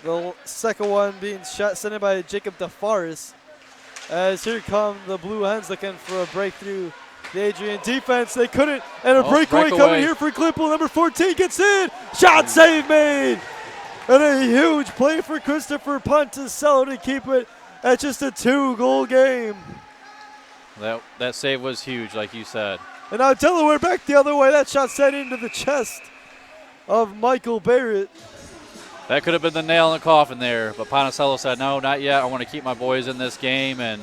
The second one being sent in by Jacob DeFaris. As here come the Blue Hens looking for a breakthrough. The Adrian defense, they couldn't. And a breakaway coming here for Klippel. Number 14 gets in. Shot save made. And a huge play for Christopher Ponticello to keep it at just a 2-goal game. That save was huge, like you said. And now Delaware back the other way. That shot sent into the chest of Michael Barrett. That could have been the nail in the coffin there, but Ponticello said, no, not yet. I want to keep my boys in this game, and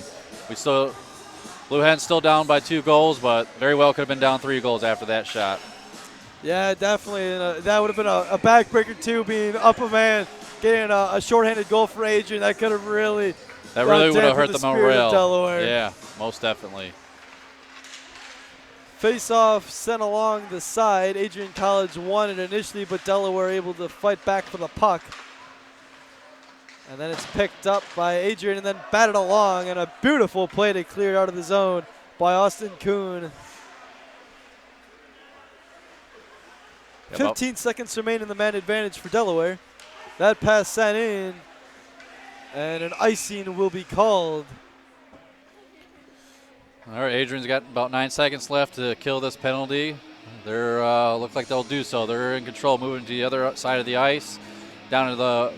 Blue Hens still down by 2 goals, but very well could have been down 3 goals after that shot. Yeah, definitely. And, that would have been a backbreaker, too, being up a man, getting a shorthanded goal for Adrian. That could have really would have hurt the morale. Delaware. Yeah, most definitely. Face-off sent along the side. Adrian College won it initially, but Delaware able to fight back for the puck. And then it's picked up by Adrian and then batted along, and a beautiful play to clear it out of the zone by Austin Kuhn. 15 seconds remain in the man advantage for Delaware. That pass sent in, and an icing will be called. All right, Adrian's got about 9 seconds left to kill this penalty. They're look like they'll do so. They're in control, moving to the other side of the ice, down to the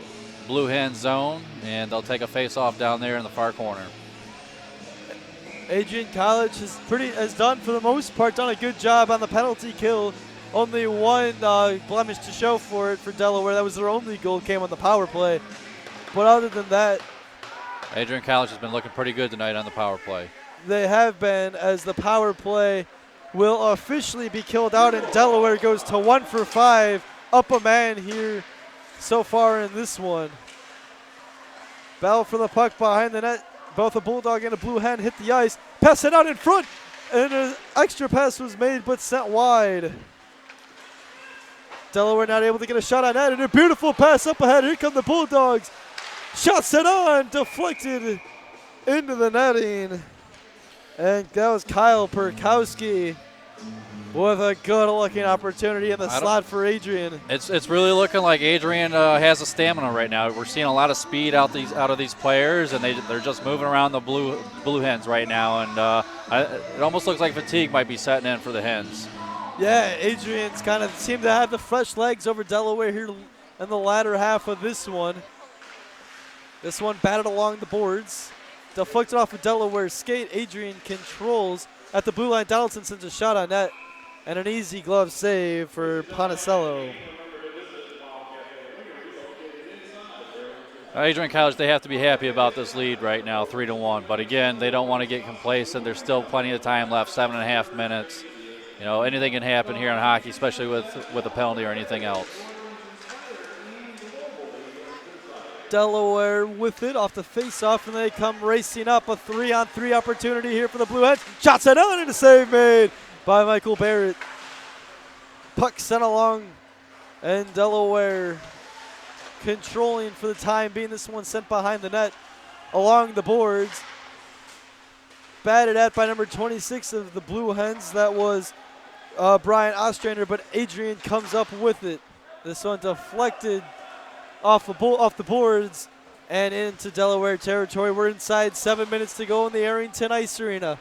Blue Hen zone, and they'll take a face-off down there in the far corner. Adrian College has done, for the most part, done a good job on the penalty kill. Only one blemish to show for it for Delaware. That was their only goal, came on the power play. But other than that, Adrian College has been looking pretty good tonight on the power play. They have been, as the power play will officially be killed out, and Delaware goes to 1 for 5. Up a man here so far in this one. Battle for the puck behind the net. Both a Bulldog and a Blue Hen hit the ice. Pass it out in front, and an extra pass was made but sent wide. Delaware not able to get a shot on net, and a beautiful pass up ahead. Here come the Bulldogs. Shot set on, deflected into the netting. And that was Kyle Perkowski with a good-looking opportunity in the slot for Adrian. It's really looking like Adrian has the stamina right now. We're seeing a lot of speed out of these players, and they're just moving around the Blue Hens right now. And it almost looks like fatigue might be setting in for the Hens. Yeah, Adrian's kind of seemed to have the fresh legs over Delaware here in the latter half of this one. This one batted along the boards. Deflected off of Delaware's skate. Adrian controls at the blue line. Donaldson sends a shot on net. And an easy glove save for Ponticello. Adrian College, they have to be happy about this lead right now, 3-1. But again, they don't want to get complacent. There's still plenty of time left, 7.5 minutes. You know, anything can happen here in hockey, especially with a penalty or anything else. Delaware with it off the face-off, and they come racing up. A 3-on-3 opportunity here for the Blue Hens. Shot sent on, and a save made by Michael Barrett. Puck sent along, and Delaware controlling for the time being. This one sent behind the net along the boards. Batted at by number 26 of the Blue Hens. That was Brian Ostrander, but Adrian comes up with it. This one deflected off the boards and into Delaware territory. We're inside 7 minutes to go in the Arrington Ice Arena.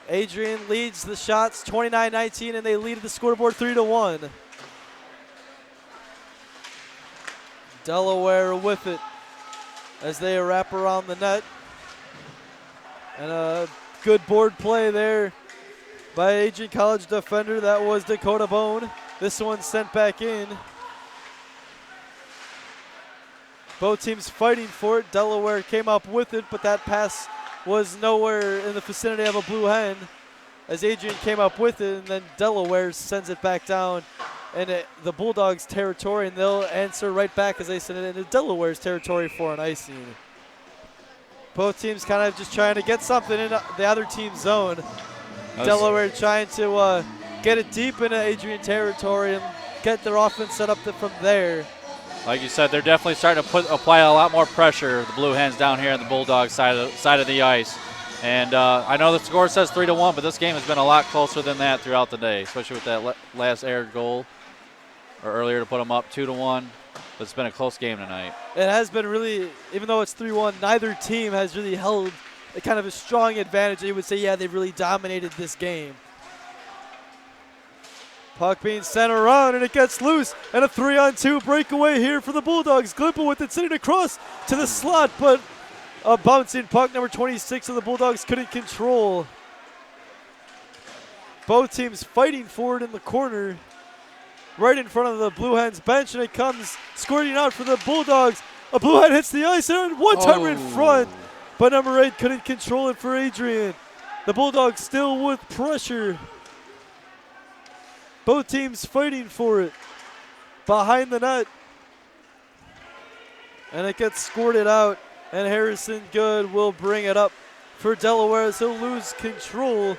Adrian leads the shots 29-19, and they lead the scoreboard 3-1. Delaware with it as they wrap around the net. And a good board play there by Adrian College defender. That was Dakota Bone. This one sent back in. Both teams fighting for it. Delaware came up with it, but that pass was nowhere in the vicinity of a blue hen as Adrian came up with it, and then Delaware sends it back down in the Bulldogs' territory, and they'll answer right back as they send it into Delaware's territory for an icing. Both teams kind of just trying to get something in the other team's zone. Delaware trying to get it deep into Adrian territory and get their offense set up from there. Like you said, they're definitely starting to apply a lot more pressure, the Blue Hens down here on the Bulldogs side of the ice. And I know the score says 3-1, but this game has been a lot closer than that throughout the day, especially with that last aired goal, or earlier to put them up 2-1. But it's been a close game tonight. It has been really, even though it's 3-1, neither team has really held a kind of a strong advantage. You would say, yeah, they've really dominated this game. Puck being sent around, and it gets loose, and a 3-on-2 breakaway here for the Bulldogs. Glimpel with it sitting across to the slot, but a bouncing puck, number 26 of the Bulldogs couldn't control. Both teams fighting for it in the corner, right in front of the Blue Hens bench, and it comes squirting out for the Bulldogs. A Blue Hen hits the ice, and one-timer in front, but number 8 couldn't control it for Adrian. The Bulldogs still with pressure. Both teams fighting for it behind the net. And it gets squirted out, and Harrison Good will bring it up for Delaware as he'll lose control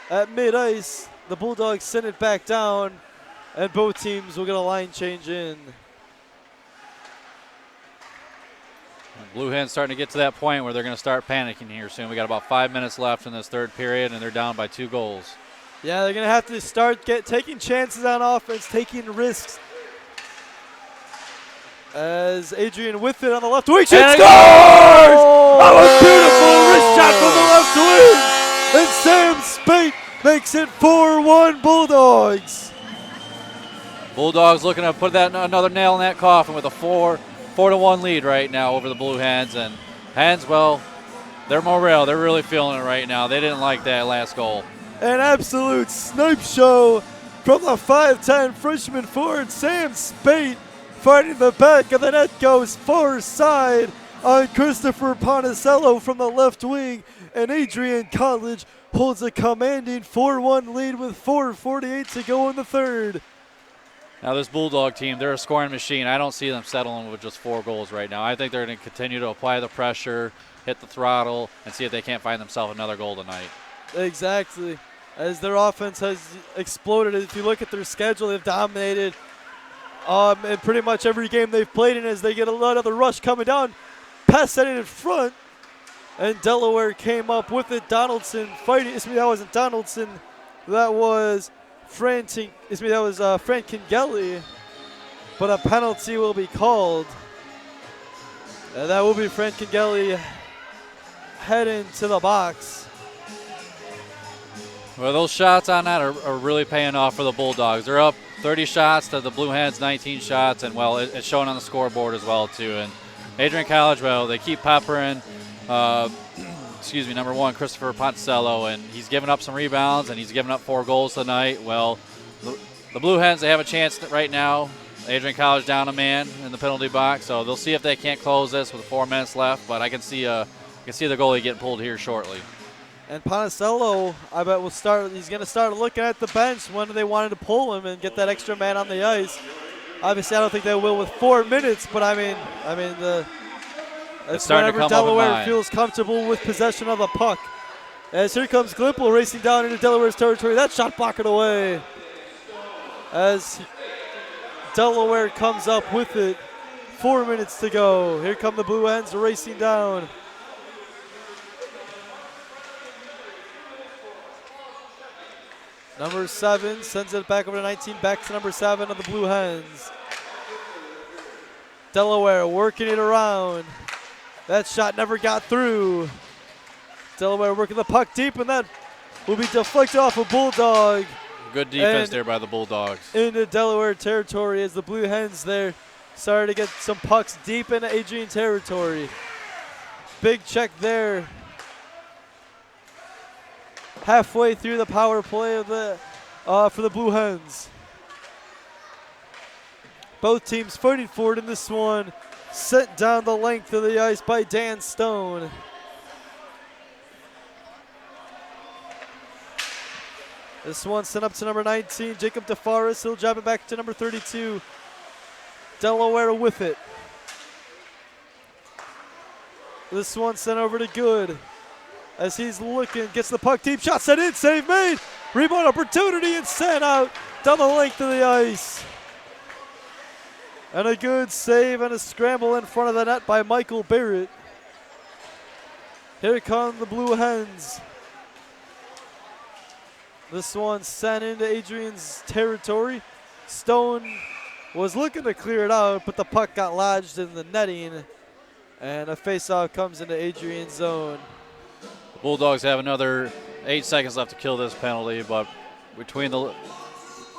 at mid-ice. The Bulldogs send it back down, and both teams will get a line change in. Blue Hens starting to get to that point where they're going to start panicking here soon. We got about 5 minutes left in this third period, and they're down by 2 goals. Yeah, they're going to have to start taking chances on offense, taking risks. As Adrian with it on the left wing, she scores! That was beautiful wrist shot from the left wing. And Sam Spate makes it 4-1 Bulldogs. Bulldogs looking to put another nail in that coffin with a 4-1 lead right now over the Blue Hens. And Hens, well, they're morale. They're really feeling it right now. They didn't like that last goal. An absolute snipe show from the 5'10 freshman forward, Sam Spate, fighting the back of the net, goes far side on Christopher Ponicello from the left wing, and Adrian College holds a commanding 4-1 lead with 4:48 to go in the third. Now this Bulldog team, they're a scoring machine. I don't see them settling with just 4 goals right now. I think they're going to continue to apply the pressure, hit the throttle, and see if they can't find themselves another goal tonight. Exactly. As their offense has exploded. If you look at their schedule, they've dominated in pretty much every game they've played in as they get a lot of the rush coming down. Pass setting in front. And Delaware came up with it. Donaldson fighting. That wasn't Donaldson. That was Frank Kingelli. But a penalty will be called. And that will be Frank Kingelli heading to the box. Well, those shots on that are really paying off for the Bulldogs. They're up 30 shots to the Blue Hens 19 shots, and, well, it's showing on the scoreboard as well, too. And Adrian College, well, they keep peppering, number 1, Christopher Ponticello, and he's given up some rebounds, and he's given up 4 goals tonight. Well, the Blue Hens, they have a chance right now. Adrian College down a man in the penalty box, so they'll see if they can't close this with 4 minutes left, but I can see the goalie getting pulled here shortly. And Ponicello, I bet he's going to start looking at the bench when they wanted to pull him and get that extra man on the ice. Obviously, I don't think they will with 4 minutes, but it's whenever Delaware feels comfortable with possession of the puck. As here comes Glimpel racing down into Delaware's territory. That shot blocked away. As Delaware comes up with it. 4 minutes to go. Here come the Blue Hens racing down. Number 7 sends it back over to 19, back to number 7 of the Blue Hens. Delaware working it around. That shot never got through. Delaware working the puck deep, and that will be deflected off a Bulldog. Good defense there by the Bulldogs. Into Delaware territory as the Blue Hens there started to get some pucks deep into Adrian territory. Big check there. Halfway through the power play of the for the Blue Hens. Both teams fighting for it in this one. Sent down the length of the ice by Dan Stone. This one sent up to number 19, Jacob DeFaris. He'll jab it back to number 32. Delaware with it. This one sent over to Good. As he's looking, gets the puck deep, shot sent in, save made. Rebound opportunity and sent out down the length of the ice. And a good save and a scramble in front of the net by Michael Barrett. Here come the Blue Hens. This one sent into Adrian's territory. Stone was looking to clear it out, but the puck got lodged in the netting. And a faceoff comes into Adrian's zone. The Bulldogs have another 8 seconds left to kill this penalty, but between the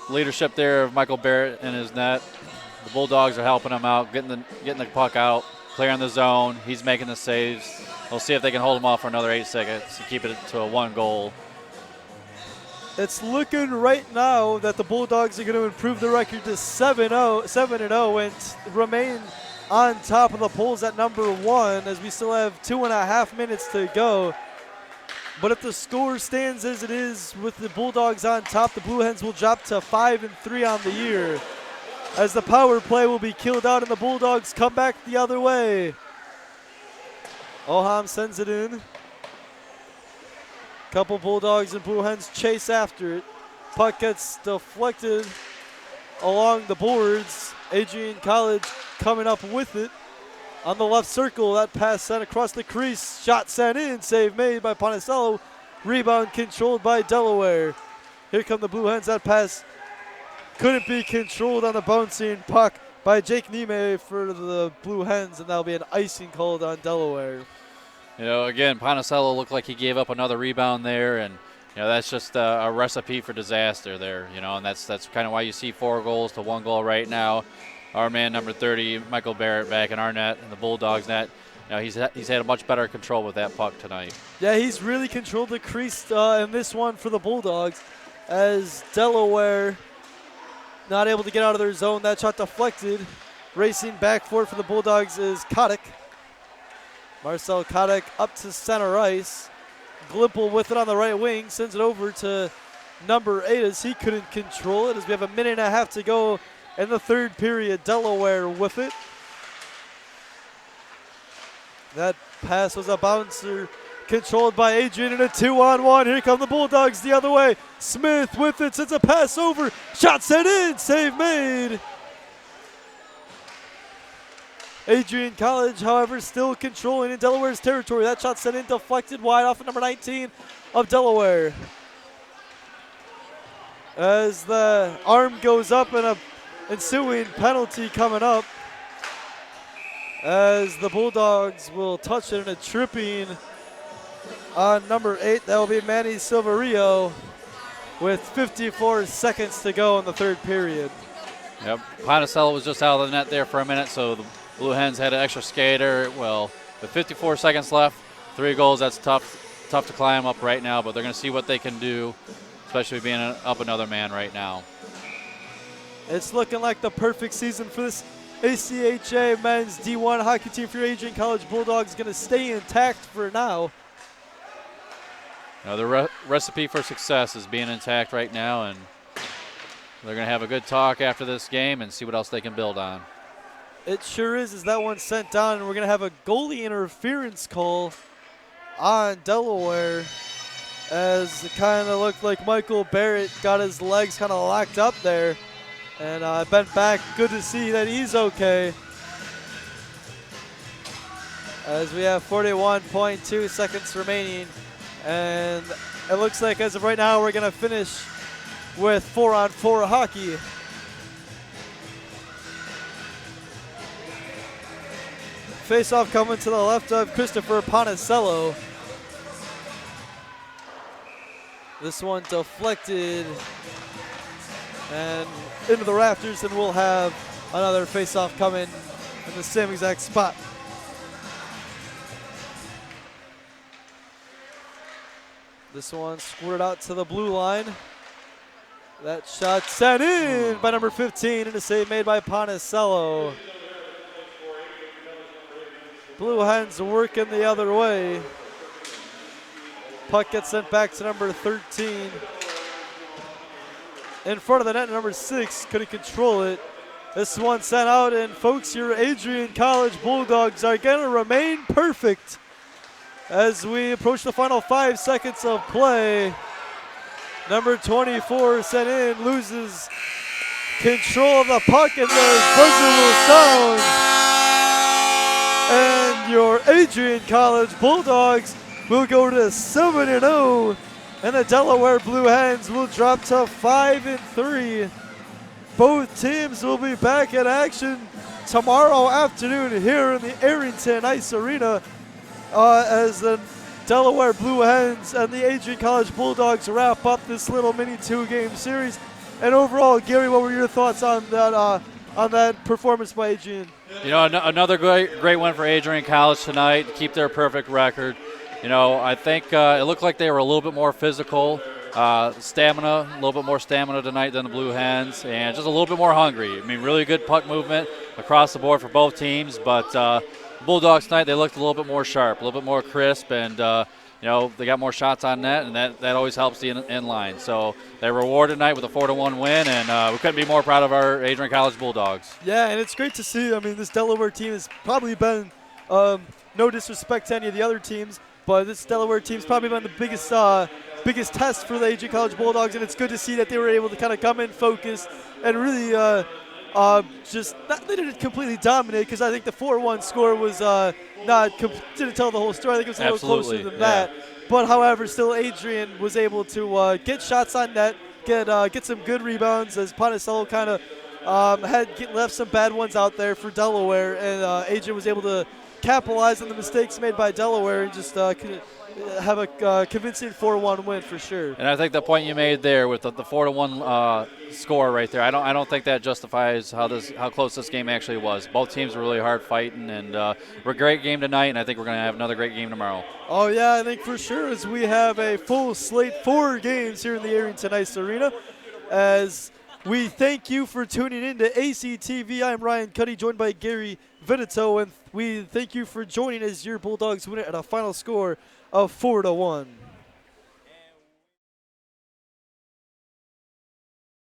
leadership there of Michael Barrett and his net, the Bulldogs are helping him out, getting the puck out, clearing the zone. He's making the saves. We'll see if they can hold him off for another 8 seconds and keep it to a 1 goal. It's looking right now that the Bulldogs are going to improve the record to 7-0 and remain on top of the polls at number 1 as we still have 2.5 minutes to go. But if the score stands as it is with the Bulldogs on top, the Blue Hens will drop to 5-3 on the year, as the power play will be killed out and the Bulldogs come back the other way. Oham sends it in. Couple Bulldogs and Blue Hens chase after it. Puck gets deflected along the boards. Adrian College coming up with it on the left circle. That pass sent across the crease. Shot sent in. Save made by Ponicello. Rebound controlled by Delaware. Here come the Blue Hens. That pass couldn't be controlled on the bouncing puck by Jake Nime for the Blue Hens, and that'll be an icing called on Delaware. You know, again, Ponicello looked like he gave up another rebound there, and you know that's just a recipe for disaster there. You know, and that's kind of why you see 4 goals to 1 goal right now. Our man, number 30, Michael Barrett, back in our net and the Bulldogs net. You know, he's had a much better control with that puck tonight. Yeah, he's really controlled the crease in this one for the Bulldogs, as Delaware not able to get out of their zone. That shot deflected. Racing back for it for the Bulldogs is Kotick. Marcel Kotick up to center ice. Glimpel with it on the right wing. Sends it over to number 8 as he couldn't control it, as we have 1.5 minutes to go in the third period. Delaware with it. That pass was a bouncer controlled by Adrian in a 2-on-1. Here come the Bulldogs the other way. Smith with it, sends a pass over. Shot sent in, save made. Adrian College, however, still controlling in Delaware's territory. That shot sent in, deflected wide off of number 19 of Delaware. As the arm goes up and a ensuing penalty coming up, as the Bulldogs will touch it in a tripping on number 8. That will be Manny Silverio with 54 seconds to go in the third period. Yep, Ponicello was just out of the net there for a minute, so the Blue Hens had an extra skater. Well, with 54 seconds left, 3 goals, that's tough to climb up right now, but they're going to see what they can do, especially being up another man right now. It's looking like the perfect season for this ACHA men's D1 hockey team for your Adrian College Bulldogs. Going to stay intact for now. Now the recipe for success is being intact right now, and they're going to have a good talk after this game and see what else they can build on. It sure is, as that one's sent down, and we're going to have a goalie interference call on Delaware, as it kind of looked like Michael Barrett got his legs kind of locked up there. And bent back, good to see that he's okay. As we have 41.2 seconds remaining. And it looks like as of right now, we're going to finish with 4-on-4 hockey. Face-off coming to the left of Christopher Ponicello. This one deflected and into the rafters, and we'll have Another face-off coming in the same exact spot. This one squirted out to the blue line. That shot sent in by number 15, and a save made by Ponicello. Blue Hens working the other way. Puck gets sent back to number 13. In front of the net, number 6 couldn't control it. This one sent out, and folks, your Adrian College Bulldogs are going to remain perfect as we approach the final 5 seconds of play. Number 24 sent in, loses control of the puck, and the buzzer will sound. And your Adrian College Bulldogs will go to 7-0, and the Delaware Blue Hens will drop to 5-3. Both teams will be back in action tomorrow afternoon here in the Arrington Ice Arena as the Delaware Blue Hens and the Adrian College Bulldogs wrap up this little mini 2-game series. And overall, Gary, what were your thoughts on that performance by Adrian? You know, another great win for Adrian College tonight to keep their perfect record. You know, I think it looked like they were a little bit more physical, a little bit more stamina tonight than the Blue Hens, and just a little bit more hungry. I mean, really good puck movement across the board for both teams, but Bulldogs tonight, they looked a little bit more sharp, a little bit more crisp, and you know, they got more shots on net, and that always helps the in line. So they rewarded tonight with a 4-1 win, and we couldn't be more proud of our Adrian College Bulldogs. Yeah, and it's great to see. I mean, this Delaware team has probably been, no disrespect to any of the other teams, but this Delaware team's probably been the biggest test for the Adrian College Bulldogs, and it's good to see that they were able to kind of come in focused and really they didn't completely dominate, because I think the 4-1 score was didn't tell the whole story. I think it was a little closer than that. But however, still Adrian was able to get shots on net, get some good rebounds, as Ponicello kind of left some bad ones out there for Delaware, and Adrian was able to capitalize on the mistakes made by Delaware and just have a convincing 4-1 win for sure. And I think the point you made there with the 4-1 score right there, I don't think that justifies how close this game actually was. Both teams were really hard fighting, and we're a great game tonight, and I think we're going to have another great game tomorrow. Oh yeah, I think for sure, as we have a full slate, 4 games here in the Arrington Ice Arena. As we thank you for tuning in to ACTV. I'm Ryan Cuddy, joined by Gary Vitito, and we thank you for joining as your Bulldogs win it at a final score of 4-1.